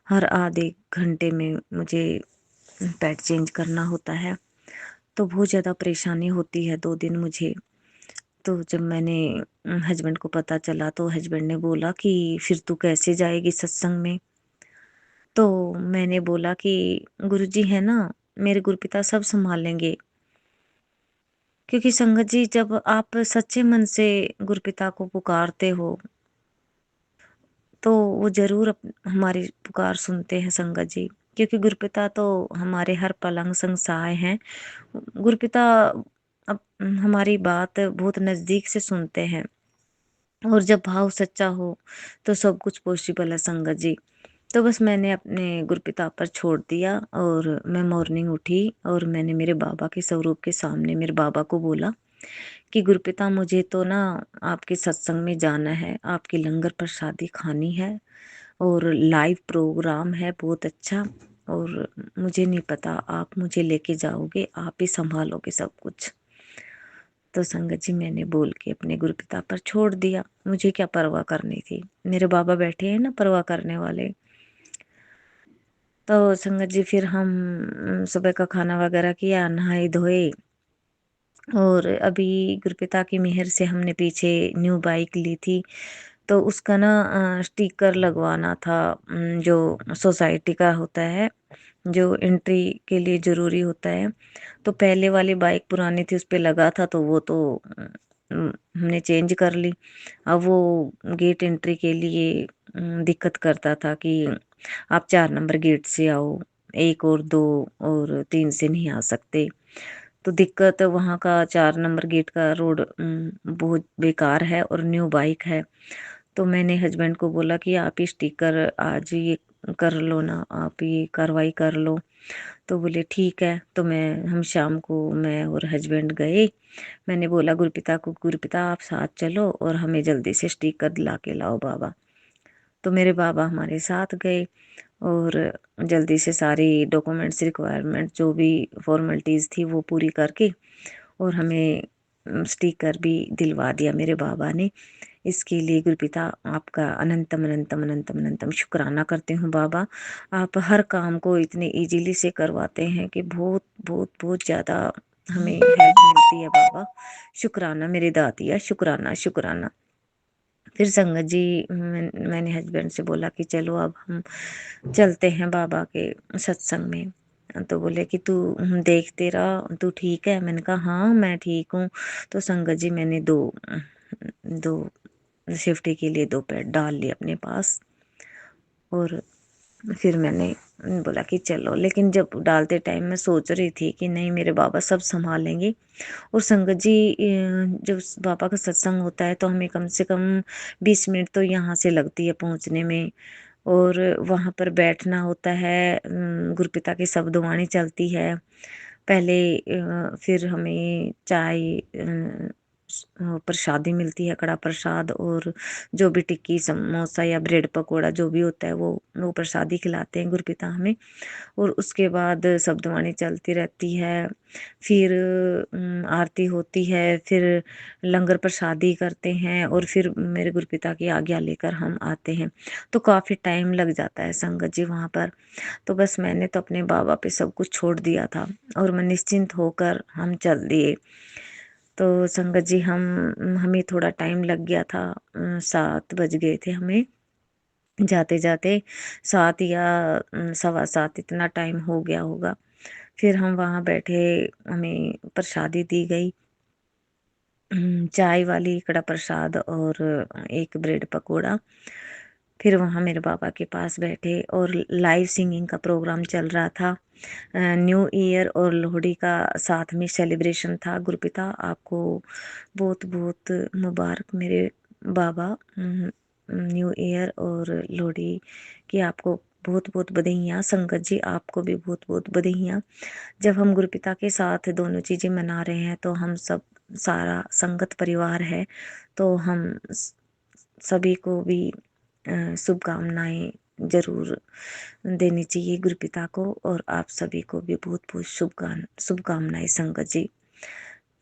हर आधे घंटे में मुझे पैड चेंज करना होता है, तो बहुत ज़्यादा परेशानी होती है 2 दिन मुझे। तो जब मैंने हस्बैंड को पता चला तो हस्बैंड ने बोला कि फिर तू कैसे जाएगी सत्संग में। तो मैंने बोला कि गुरुजी है ना, मेरे गुरुपिता सब संभाल लेंगे। क्योंकि संगत जी, जब आप सच्चे मन से गुरुपिता को पुकारते हो तो वो जरूर हमारी पुकार सुनते हैं संगत जी। क्योंकि गुरुपिता तो हमारे हर पलंग संग सहाय हैं। गुरुपिता अब हमारी बात बहुत नज़दीक से सुनते हैं, और जब भाव सच्चा हो तो सब कुछ पॉसिबल है संगत जी। तो बस मैंने अपने गुरुपिता पर छोड़ दिया, और मैं मॉर्निंग उठी और मैंने मेरे बाबा के स्वरूप के सामने मेरे बाबा को बोला कि गुरुपिता, मुझे तो ना आपके सत्संग में जाना है, आपकी लंगर प्रसादी खानी है, और लाइव प्रोग्राम है बहुत अच्छा, और मुझे नहीं पता आप मुझे लेके जाओगे, आप ही संभालोगे सब कुछ। तो संगत जी, मैंने बोल के अपने गुरुपिता पर छोड़ दिया। मुझे क्या परवाह करनी थी, मेरे बाबा बैठे हैं ना परवाह करने वाले। तो संगत जी, फिर हम सुबह का खाना वगैरह किया, नहाए धोए, और अभी गुरुपिता की मेहर से हमने पीछे न्यू बाइक ली थी। तो उसका ना स्टिकर लगवाना था, जो सोसाइटी का होता है, जो एंट्री के लिए ज़रूरी होता है। तो पहले वाली बाइक पुरानी थी, उस पे लगा था, तो वो तो हमने चेंज कर ली। अब वो गेट एंट्री के लिए दिक्कत करता था कि आप 4 नंबर गेट से आओ, 1 और 2 और 3 से नहीं आ सकते। तो दिक्कत वहाँ का 4 नंबर गेट का रोड बहुत बेकार है, और न्यू बाइक है। तो मैंने हस्बैंड को बोला कि आप ये स्टिकर आज ये कर लो ना, आप ये कार्रवाई कर लो। तो बोले ठीक है। तो हम शाम को मैं और हस्बैंड गए। मैंने बोला गुरपिता को, गुरपिता आप साथ चलो और हमें जल्दी से स्टिकर दिला के लाओ बाबा। तो मेरे बाबा हमारे साथ गए और जल्दी से सारी डॉक्यूमेंट्स रिक्वायरमेंट जो भी फॉर्मेलिटीज़ थी वो पूरी करके और हमें स्टिकर भी दिलवा दिया मेरे बाबा ने। इसके लिए गुरुपिता आपका अनंतम अनंतम अनंतम अनंतम शुक्राना करती हूँ बाबा। आप हर काम को इतने इजीली से करवाते हैं कि बहुत बहुत बहुत ज़्यादा हमें हेल्प मिलती है बाबा। शुक्राना मेरे दातिया, शुक्राना शुक्राना। फिर संगत जी मैंने हस्बैंड से बोला कि चलो अब हम चलते हैं बाबा के सत्संग में। तो बोले कि तू देखते रहा, तू ठीक है? मैंने कहा हाँ मैं ठीक हूँ। तो संगत जी मैंने दो दो सेफ्टी के लिए 2 पैड डाल लिए अपने पास और फिर मैंने बोला कि चलो। लेकिन जब डालते टाइम मैं सोच रही थी कि नहीं मेरे बाबा सब संभालेंगे। और संगत जी जब बाबा का सत्संग होता है तो हमें कम से कम 20 मिनट तो यहाँ से लगती है पहुँचने में। और वहाँ पर बैठना होता है, गुरुपिता की शब्दवाणी चलती है पहले, फिर हमें चाय प्रसादी मिलती है, कड़ा प्रसाद, और जो भी टिक्की समोसा या ब्रेड पकोड़ा जो भी होता है वो प्रसादी खिलाते हैं गुरुपिता हमें। और उसके बाद शब्दवाणी चलती रहती है, फिर आरती होती है, फिर लंगर प्रसादी करते हैं और फिर मेरे गुरुपिता की आज्ञा लेकर हम आते हैं। तो काफ़ी टाइम लग जाता है संगत जी वहाँ पर। तो बस मैंने तो अपने बाबा पे सब कुछ छोड़ दिया था और मैं निश्चिंत होकर हम चल दिए। तो संगत जी हमें थोड़ा टाइम लग गया था, 7 बज गए थे हमें जाते जाते, 7 या 7:15 इतना टाइम हो गया होगा। फिर हम वहाँ बैठे, हमें प्रसादी दी गई, चाय वाली, कड़ा प्रसाद और एक ब्रेड पकोड़ा। फिर वहाँ मेरे बाबा के पास बैठे और लाइव सिंगिंग का प्रोग्राम चल रहा था। न्यू ईयर और लोहड़ी का साथ में सेलिब्रेशन था। गुरुपिता आपको बहुत बहुत मुबारक मेरे बाबा, न्यू ईयर और लोहड़ी की आपको बहुत बहुत बधाइयाँ। संगत जी आपको भी बहुत बहुत बधाइयाँ। जब हम गुरुपिता के साथ दोनों चीज़ें मना रहे हैं तो हम सब सारा संगत परिवार है, तो हम सभी को भी शुभकामनाएं जरूर देनी चाहिए गुरुपिता को, और आप सभी को भी बहुत बहुत शुभकामनाएं संगत जी।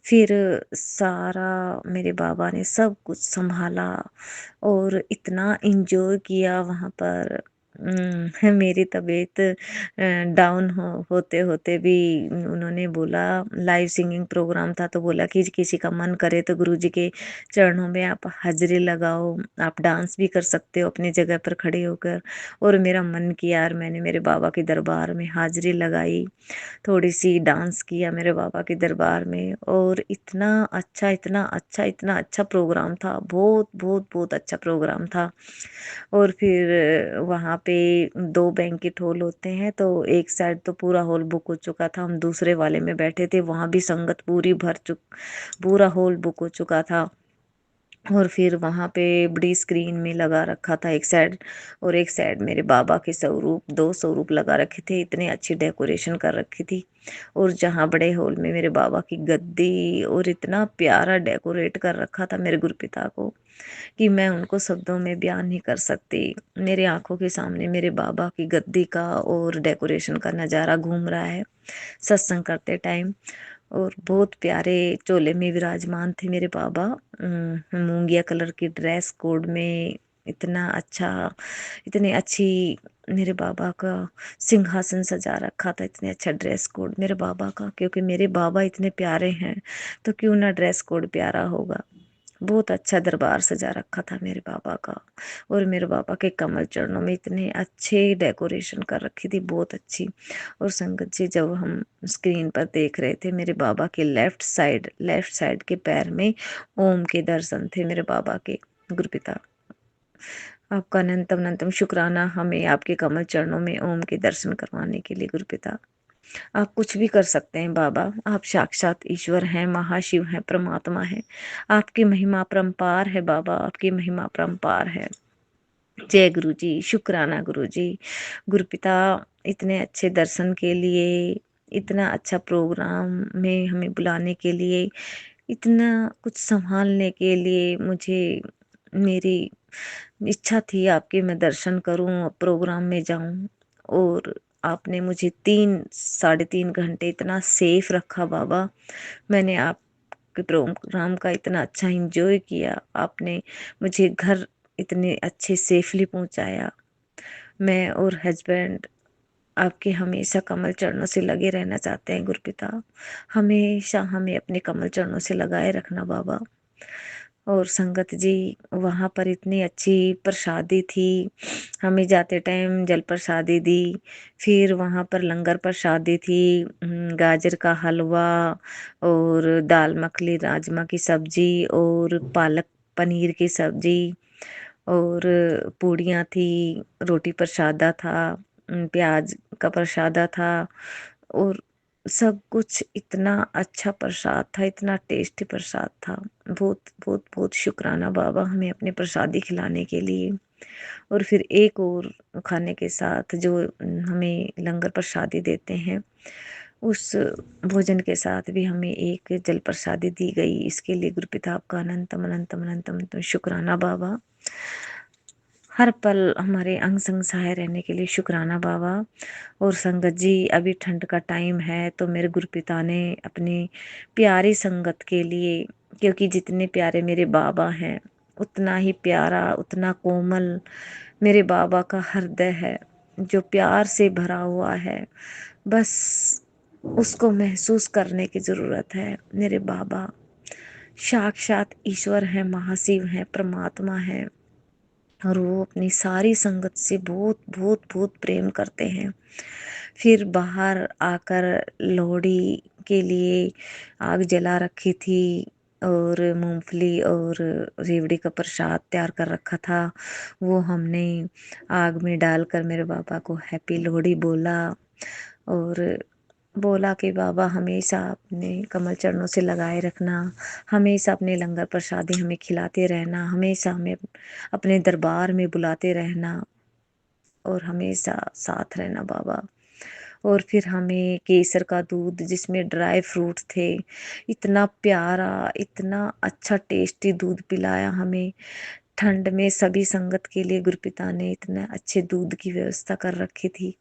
फिर सारा मेरे बाबा ने सब कुछ संभाला और इतना एंजॉय किया वहाँ पर। मेरी तबीयत डाउन होते होते भी उन्होंने बोला, लाइव सिंगिंग प्रोग्राम था तो बोला कि किसी का मन करे तो गुरुजी के चरणों में आप हाजिरी लगाओ, आप डांस भी कर सकते हो अपनी जगह पर खड़े होकर। और मेरा मन किया यार, मैंने मेरे बाबा के दरबार में हाजिरी लगाई, थोड़ी सी डांस किया मेरे बाबा के दरबार में। और इतना अच्छा इतना अच्छा इतना अच्छा प्रोग्राम था, बहुत बहुत बहुत अच्छा प्रोग्राम था। और फिर वहाँ पे 2 बैंकेट हॉल होते हैं, तो एक साइड तो पूरा हॉल बुक हो चुका था, हम दूसरे वाले में बैठे थे, वहाँ भी संगत पूरा हॉल बुक हो चुका था। और फिर वहाँ पे बड़ी स्क्रीन में लगा रखा था एक साइड, और एक साइड मेरे बाबा के स्वरूप, 2 स्वरूप लगा रखे थे, इतने अच्छी डेकोरेशन कर रखी थी। और जहाँ बड़े हॉल में मेरे बाबा की गद्दी, और इतना प्यारा डेकोरेट कर रखा था मेरे गुरुपिता को कि मैं उनको शब्दों में बयान नहीं कर सकती। मेरे आंखों के सामने मेरे बाबा की गद्दी का और डेकोरेशन का नज़ारा घूम रहा है सत्संग करते टाइम। और बहुत प्यारे चोले में विराजमान थे मेरे बाबा, मूंगिया कलर की ड्रेस कोड में, इतना अच्छा, इतनी अच्छी मेरे बाबा का सिंहासन सजा रखा था, इतने अच्छा ड्रेस कोड मेरे बाबा का, क्योंकि मेरे बाबा इतने प्यारे हैं तो क्यों ना ड्रेस कोड प्यारा होगा। बहुत अच्छा दरबार सजा रखा था मेरे बाबा का। और मेरे बाबा के कमल चरणों में इतने अच्छे डेकोरेशन कर रखी थी, बहुत अच्छी। और संगत जी जब हम स्क्रीन पर देख रहे थे, मेरे बाबा के लेफ्ट साइड के पैर में ओम के दर्शन थे मेरे बाबा के। गुरुपिता आपका अनंतम अनंतम शुक्राना हमें आपके कमल चरणों में ओम के दर्शन करवाने के लिए। गुरुपिता आप कुछ भी कर सकते हैं बाबा, आप साक्षात ईश्वर हैं, महाशिव हैं, परमात्मा हैं। आपकी महिमा परम्पार है बाबा, आपकी महिमा परम्पार है। जय गुरु जी, शुक्राना गुरु जी। गुरुपिता इतने अच्छे दर्शन के लिए, इतना अच्छा प्रोग्राम में हमें बुलाने के लिए, इतना कुछ संभालने के लिए। मुझे मेरी इच्छा थी आपकी मैं दर्शन करूं, प्रोग्राम में जाऊं, और आपने मुझे 3 साढ़े 3 घंटे इतना सेफ रखा बाबा। मैंने आपके प्रोग्राम का इतना अच्छा एंजॉय किया। आपने मुझे घर इतने अच्छे सेफली पहुंचाया। मैं और हस्बैंड आपके हमेशा कमल चरणों से लगे रहना चाहते हैं गुरुपिता। हमेशा हमें अपने कमल चरणों से लगाए रखना बाबा। और संगत जी, वहाँ पर इतनी अच्छी प्रसादी थी। हमें जाते टाइम जल प्रसादी दी, फिर वहाँ पर लंगर प्रसादी थी, गाजर का हलवा और दाल मखनी राजमा की सब्जी और पालक पनीर की सब्जी और पूड़ियाँ थी, रोटी प्रसादा था, प्याज का प्रसादा था, और सब कुछ इतना अच्छा प्रसाद था, इतना टेस्टी प्रसाद था। बहुत बहुत बहुत शुक्राना बाबा हमें अपने प्रसादी खिलाने के लिए। और फिर एक और खाने के साथ जो हमें लंगर प्रसादी देते हैं, उस भोजन के साथ भी हमें एक जल प्रसादी दी गई। इसके लिए गुरुपिता आपका अनंतम अनंतम अनंतम अनंतम शुक्राना बाबा। हर पल हमारे अंग संग सहाय रहने के लिए शुक्राना बाबा। और संगत जी, अभी ठंड का टाइम है, तो मेरे गुरुपिता ने अपनी प्यारी संगत के लिए, क्योंकि जितने प्यारे मेरे बाबा हैं, उतना ही प्यारा, उतना कोमल मेरे बाबा का हृदय है, जो प्यार से भरा हुआ है। बस उसको महसूस करने की जरूरत है। मेरे बाबा साक्षात ईश्वर है, महाशिव है, परमात्मा है, और वो अपनी सारी संगत से बहुत बहुत बहुत प्रेम करते हैं। फिर बाहर आकर लोहड़ी के लिए आग जला रखी थी, और मूंगफली और रेवड़ी का प्रसाद तैयार कर रखा था। वो हमने आग में डालकर मेरे बाबा को हैप्पी लोहड़ी बोला, और बोला कि बाबा हमेशा अपने कमल चरणों से लगाए रखना, हमेशा अपने लंगर प्रसादी हमें खिलाते रहना, हमेशा हमें अपने दरबार में बुलाते रहना, और हमेशा साथ रहना बाबा। और फिर हमें केसर का दूध जिसमें ड्राई फ्रूट थे, इतना प्यारा, इतना अच्छा टेस्टी दूध पिलाया हमें। ठंड में सभी संगत के लिए गुरुपिता ने इतने अच्छे दूध की व्यवस्था कर रखी थी।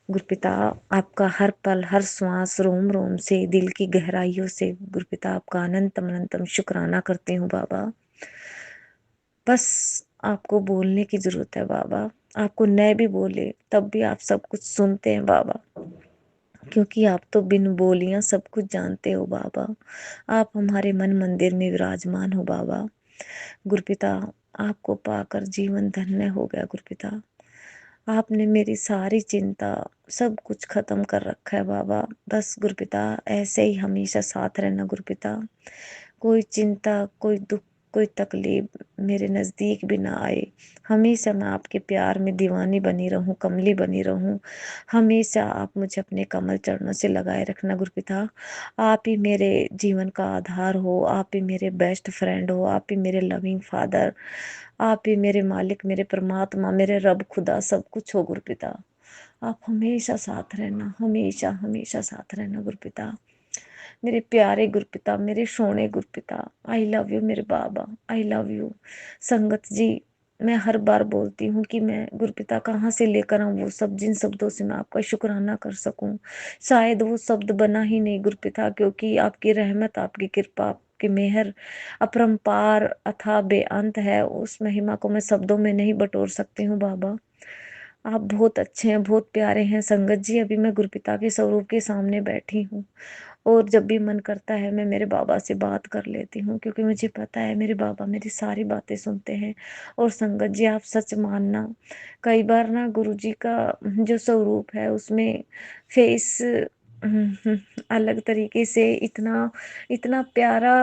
गुरुपिता आपका हर पल, हर श्वास, रोम रोम से, दिल की गहराइयों से गुरुपिता आपका अनंतम अनंतम शुक्राना करती हूँ बाबा। बस आपको बोलने की जरूरत है बाबा। आपको न भी बोले तब भी आप सब कुछ सुनते हैं बाबा, क्योंकि आप तो बिन बोलियां सब कुछ जानते हो बाबा। आप हमारे मन मंदिर में विराजमान हो बाबा। गुरुपिता, आपको पाकर जीवन धन्य हो गया गुरुपिता। आपने मेरी सारी चिंता, सब कुछ खत्म कर रखा है बाबा। बस गुरुपिता ऐसे ही हमेशा साथ रहना गुरुपिता। कोई चिंता, कोई दुख, कोई तकलीफ मेरे नज़दीक भी ना आए। हमेशा मैं आपके प्यार में दीवानी बनी रहूं, कमली बनी रहूं। हमेशा आप मुझे अपने कमल चरणों से लगाए रखना गुरुपिता। आप ही मेरे जीवन का आधार हो, आप ही मेरे बेस्ट फ्रेंड हो, आप ही मेरे लविंग फादर, आप ही मेरे मालिक, मेरे परमात्मा, मेरे रब खुदा सब कुछ हो गुरुपिता। आप हमेशा साथ रहना, हमेशा हमेशा साथ रहना गुरुपिता। मेरे प्यारे गुरुपिता, मेरे सोने गुरुपिता, आई लव यू मेरे बाबा, आई लव यू। संगत जी, मैं हर बार बोलती हूँ कि मैं गुरुपिता कहाँ से लेकर आऊँ वो सब, जिन शब्दों से मैं आपका शुक्राना कर सकूं। शायद वो शब्द बना ही नहीं गुरुपिता, क्योंकि आपकी रहमत, आपकी कृपा, आपकी मेहर अपरंपार अथाह बेअंत है। उस महिमा को मैं शब्दों में नहीं बटोर सकती हूँ बाबा। आप बहुत अच्छे हैं, बहुत प्यारे हैं संगत जी। अभी मैं गुरुपिता के स्वरूप के सामने बैठी हूँ, और जब भी मन करता है मैं मेरे बाबा से बात कर लेती हूँ, क्योंकि मुझे पता है मेरे बाबा मेरी सारी बातें सुनते हैं। और संगत जी, आप सच मानना, कई बार ना गुरु जी का जो स्वरूप है उसमें फेस अलग तरीके से इतना इतना प्यारा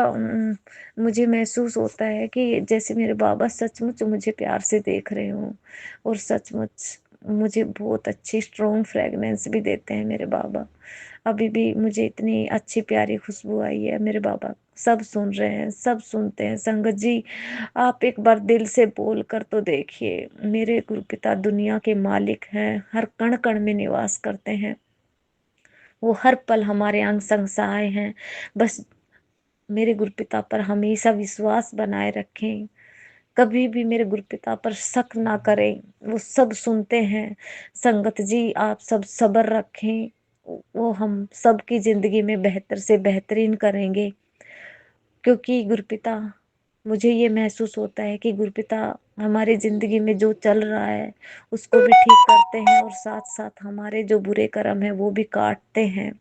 मुझे महसूस होता है कि जैसे मेरे बाबा सचमुच मुझे प्यार से देख रहे हों, और सचमुच मुझे बहुत अच्छी स्ट्रॉन्ग फ्रेगनेंस भी देते हैं मेरे बाबा। अभी भी मुझे इतनी अच्छी प्यारी खुशबू आई है मेरे बाबा सब सुन रहे हैं, सब सुनते हैं। संगत जी, आप एक बार दिल से बोल कर तो देखिए, मेरे गुरुपिता दुनिया के मालिक हैं, हर कण कण में निवास करते हैं, वो हर पल हमारे अंग संग सहाय हैं। बस मेरे गुरुपिता पर हमेशा विश्वास बनाए रखें, कभी भी मेरे गुरुपिता पर शक ना करें, वो सब सुनते हैं। संगत जी, आप सब सब्र रखें, वो हम सबकी जिंदगी में बेहतर से बेहतरीन करेंगे, क्योंकि गुरुपिता, मुझे ये महसूस होता है कि गुरुपिता हमारी जिंदगी में जो चल रहा है उसको भी ठीक करते हैं, और साथ साथ हमारे जो बुरे कर्म है वो भी काटते हैं,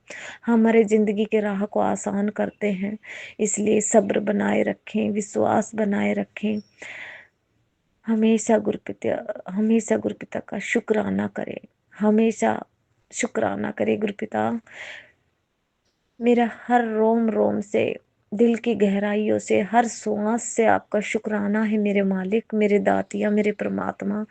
हमारे जिंदगी के राह को आसान करते हैं। इसलिए सब्र बनाए रखें, विश्वास बनाए रखें, हमेशा गुरुपिता का शुक्राना करें, हमेशा शुक्राना करें गुरुपिता। मेरा हर रोम रोम से, दिल की गहराइयों से, हर श्वास से आपका शुक्राना है मेरे मालिक, मेरे दातिया, मेरे परमात्मा।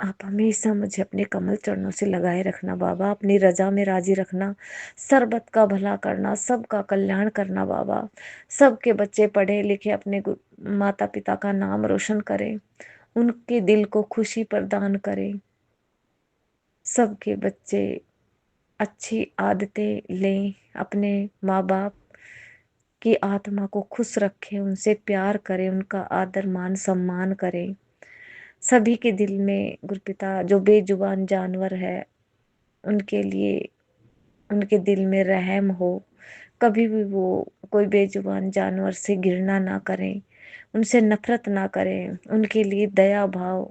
आप हमेशा मुझे अपने कमल चरणों से लगाए रखना बाबा, अपनी रजा में राजी रखना, सर्बत का भला करना, सबका कल्याण करना बाबा। सबके बच्चे पढ़े लिखे अपने माता पिता का नाम रोशन करें, उनके दिल को खुशी प्रदान करें, सबके बच्चे अच्छी आदतें लें, अपने माँ बाप की आत्मा को खुश रखें, उनसे प्यार करें, उनका आदर मान सम्मान करें। सभी के दिल में गुरुपिता जो बेजुबान जानवर है, उनके लिए, उनके दिल में रहम हो, कभी भी वो कोई बेजुबान जानवर से घृणा ना करें, उनसे नफरत ना करें, उनके लिए दया भाव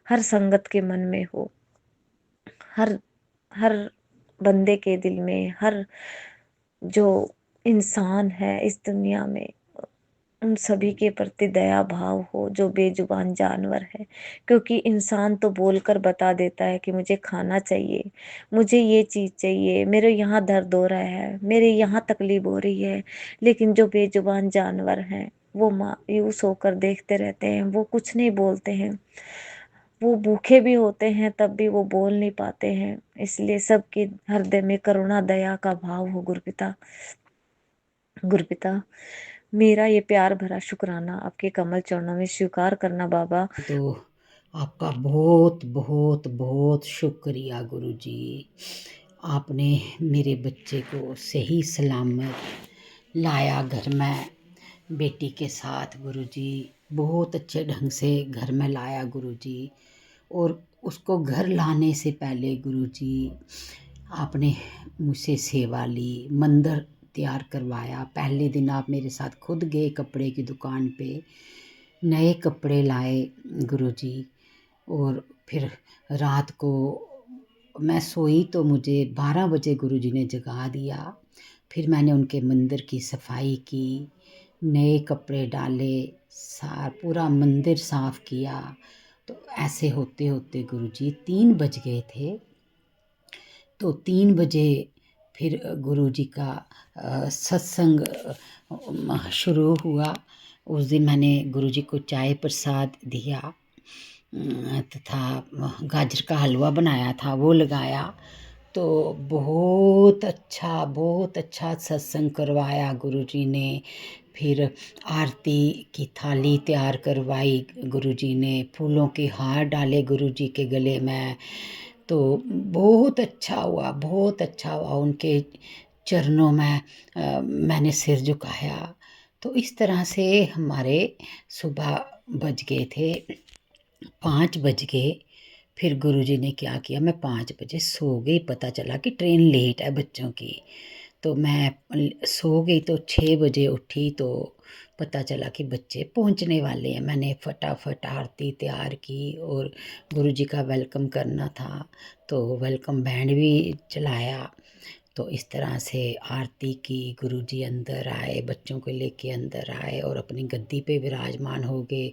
हर संगत के मन में हो, हर हर बंदे के दिल में, हर जो इंसान है इस दुनिया में, उन सभी के प्रति दया भाव हो जो बेजुबान जानवर है। क्योंकि इंसान तो बोलकर बता देता है कि मुझे खाना चाहिए, मुझे ये चीज़ चाहिए, मेरे यहाँ दर्द हो रहा है, मेरे यहाँ तकलीफ हो रही है, लेकिन जो बेजुबान जानवर हैं वो मायूस होकर देखते रहते हैं, वो कुछ नहीं बोलते हैं, वो भूखे भी होते हैं तब भी वो बोल नहीं पाते हैं। इसलिए सबके हृदय में करुणा दया का भाव हो गुरुपिता। गुरुपिता, मेरा ये प्यार भरा शुक्राना आपके कमल चरणों में स्वीकार करना बाबा। तो आपका बहुत बहुत बहुत शुक्रिया गुरुजी, आपने मेरे बच्चे को सही सलामत लाया घर में बेटी के साथ गुरुजी, बहुत अच्छे ढंग से घर में लाया गुरुजी। और उसको घर लाने से पहले गुरुजी आपने मुझसे सेवा ली, मंदिर तैयार करवाया। पहले दिन आप मेरे साथ खुद गए कपड़े की दुकान पे, नए कपड़े लाए गुरुजी। और फिर रात को मैं सोई तो मुझे 12 बजे गुरुजी ने जगा दिया। फिर मैंने उनके मंदिर की सफाई की, नए कपड़े डाले, पूरा मंदिर साफ किया। तो ऐसे होते होते गुरुजी 3 बज गए थे। तो 3 बजे फिर गुरुजी का सत्संग शुरू हुआ। उस दिन मैंने गुरुजी को चाय प्रसाद दिया तथा गाजर का हलवा बनाया था वो लगाया। तो बहुत अच्छा सत्संग करवाया गुरुजी ने। फिर आरती की थाली तैयार करवाई गुरुजी ने, फूलों के हार डाले गुरुजी के गले में। तो बहुत अच्छा हुआ, बहुत अच्छा हुआ। उनके चरणों में मैंने सिर झुकाया। तो इस तरह से हमारे सुबह बज गए थे 5 बज गए। फिर गुरुजी ने क्या किया, मैं 5 बजे सो गई, पता चला कि ट्रेन लेट है बच्चों की। तो मैं सो गई तो 6 बजे उठी तो पता चला कि बच्चे पहुंचने वाले हैं। मैंने फटाफट आरती तैयार की और गुरुजी का वेलकम करना था तो वेलकम बैंड भी चलाया। तो इस तरह से आरती की, गुरुजी अंदर आए, बच्चों को लेके अंदर आए और अपनी गद्दी पे विराजमान हो गए।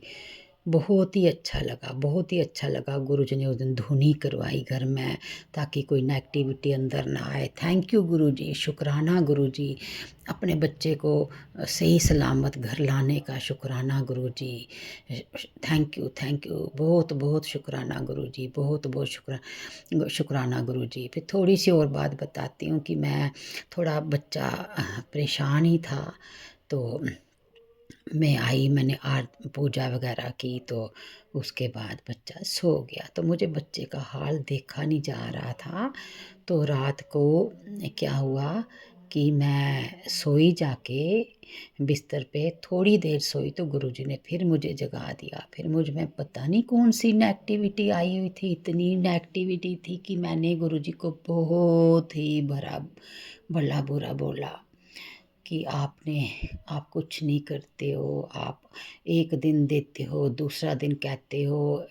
बहुत ही अच्छा लगा, बहुत ही अच्छा लगा। गुरुजी ने उस दिन धुनी करवाई घर में, ताकि कोई नेगेटिविटी अंदर ना आए। थैंक यू गुरुजी, शुक्राना गुरुजी, अपने बच्चे को सही सलामत घर लाने का शुक्राना गुरुजी। थैंक यू, बहुत बहुत शुक्राना गुरुजी, बहुत बहुत शुक्राना गुरुजी। फिर थोड़ी सी और बात बताती हूँ कि मैं थोड़ा बच्चा परेशान ही था, तो मैं आई, मैंने पूजा वगैरह की, तो उसके बाद बच्चा सो गया। तो मुझे बच्चे का हाल देखा नहीं जा रहा था। तो रात को क्या हुआ कि मैं सोई जाके बिस्तर पे, थोड़ी देर सोई तो गुरुजी ने फिर मुझे जगा दिया। फिर मुझ में पता नहीं कौन सी नेगेटिविटी आई हुई थी, इतनी नेगेटिविटी थी कि मैंने गुरुजी को बहुत ही भला बुरा बोला कि आप कुछ नहीं करते हो, आप एक दिन देते हो, दूसरा दिन कहते हो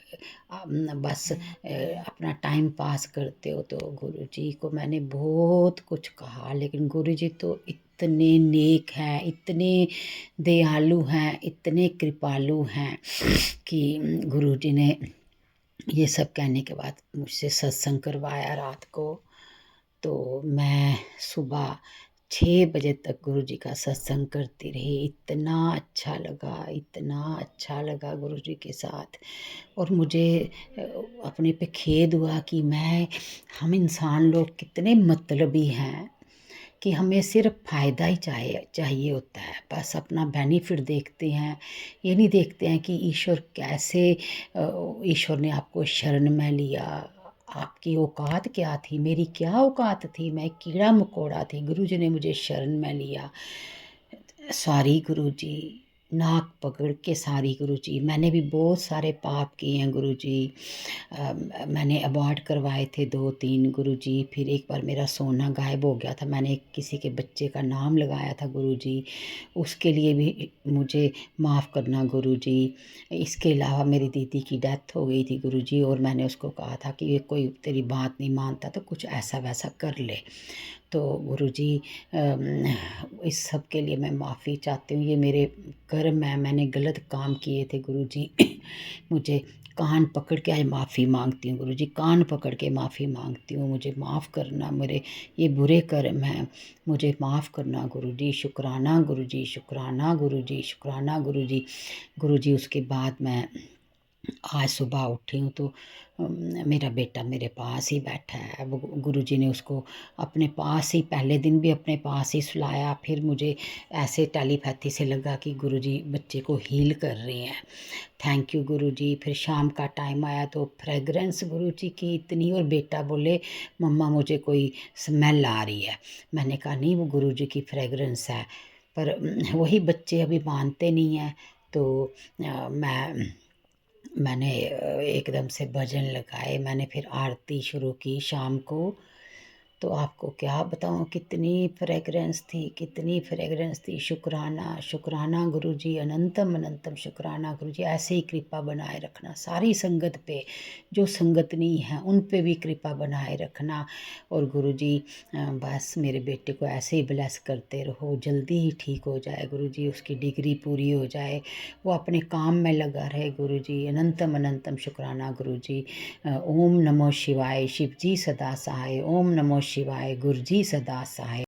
बस अपना टाइम पास करते हो। तो गुरुजी को मैंने बहुत कुछ कहा, लेकिन गुरुजी तो इतने नेक हैं, इतने दयालु हैं, इतने कृपालु हैं कि गुरुजी ने ये सब कहने के बाद मुझसे सत्संग करवाया रात को। तो मैं सुबह 6 बजे तक गुरुजी का सत्संग करती रही। इतना अच्छा लगा, इतना अच्छा लगा गुरुजी के साथ। और मुझे अपने पे खेद हुआ कि हम इंसान लोग कितने मतलबी हैं कि हमें सिर्फ फ़ायदा ही चाहिए होता है, बस अपना बेनिफिट देखते हैं। ये नहीं देखते हैं कि ईश्वर ने आपको शरण में लिया, आपकी औकात क्या थी, मेरी क्या औकात थी, मैं कीड़ा मकोड़ा थी, गुरुजी ने मुझे शरण में लिया। सॉरी गुरुजी, नाक पकड़ के सॉरी गुरुजी, मैंने भी बहुत सारे पाप किए हैं गुरुजी। मैंने अबॉर्ट करवाए थे 2-3 गुरुजी। फिर एक बार मेरा सोना गायब हो गया था, मैंने किसी के बच्चे का नाम लगाया था गुरुजी, उसके लिए भी मुझे माफ़ करना गुरुजी। इसके अलावा मेरी दीदी की डेथ हो गई थी गुरुजी, और मैंने उसको कहा था कि ये कोई तेरी बात नहीं मानता तो कुछ ऐसा वैसा कर ले। तो गुरुजी इस सब के लिए मैं माफ़ी चाहती हूँ। ये मेरे कर्म है, मैंने गलत काम किए थे गुरुजी। मुझे कान पकड़ के आज माफ़ी मांगती हूँ गुरुजी, कान पकड़ के माफ़ी मांगती हूँ, मुझे माफ़ करना, मेरे ये बुरे कर्म हैं, मुझे माफ़ करना गुरुजी। शुक्राना गुरुजी, शुक्राना गुरुजी, शुक्राना गुरुजी। गुरुजी उसके बाद मैं आज सुबह उठी हूँ तो मेरा बेटा मेरे पास ही बैठा है। वो गुरुजी ने उसको अपने पास ही, पहले दिन भी अपने पास ही सुलाया। फिर मुझे ऐसे टेलीपैथी से लगा कि गुरुजी बच्चे को हील कर रहे हैं। थैंक यू गुरुजी। फिर शाम का टाइम आया तो फ्रेगरेंस गुरुजी की इतनी, और बेटा बोले मम्मा मुझे कोई स्मेल आ रही है। मैंने कहा नहीं, वो गुरुजी की फ्रेगरेंस है। पर वही बच्चे अभी मानते नहीं हैं। तो मैंने एकदम से भजन लगाए, मैंने फिर आरती शुरू की शाम को। तो आपको क्या बताऊँ, कितनी फ्रेगरेंस थी, कितनी फ्रेगरेंस थी। शुक्राना, शुक्राना गुरुजी, अनंतम अनंतम शुक्राना गुरुजी। ऐसे ही कृपा बनाए रखना सारी संगत पे, जो संगत नहीं है उन पे भी कृपा बनाए रखना। और गुरुजी बस मेरे बेटे को ऐसे ही ब्लेस करते रहो, जल्दी ही ठीक हो जाए गुरुजी, उसकी डिग्री पूरी हो जाए, वो अपने काम में लगा रहे गुरुजी। अनंतम अनंतम शुक्राना गुरुजी। ओम नमो शिवाय, शिव जी सदा सहाय। ओम नमो शिवाय, गुरु जी सदा सहाय।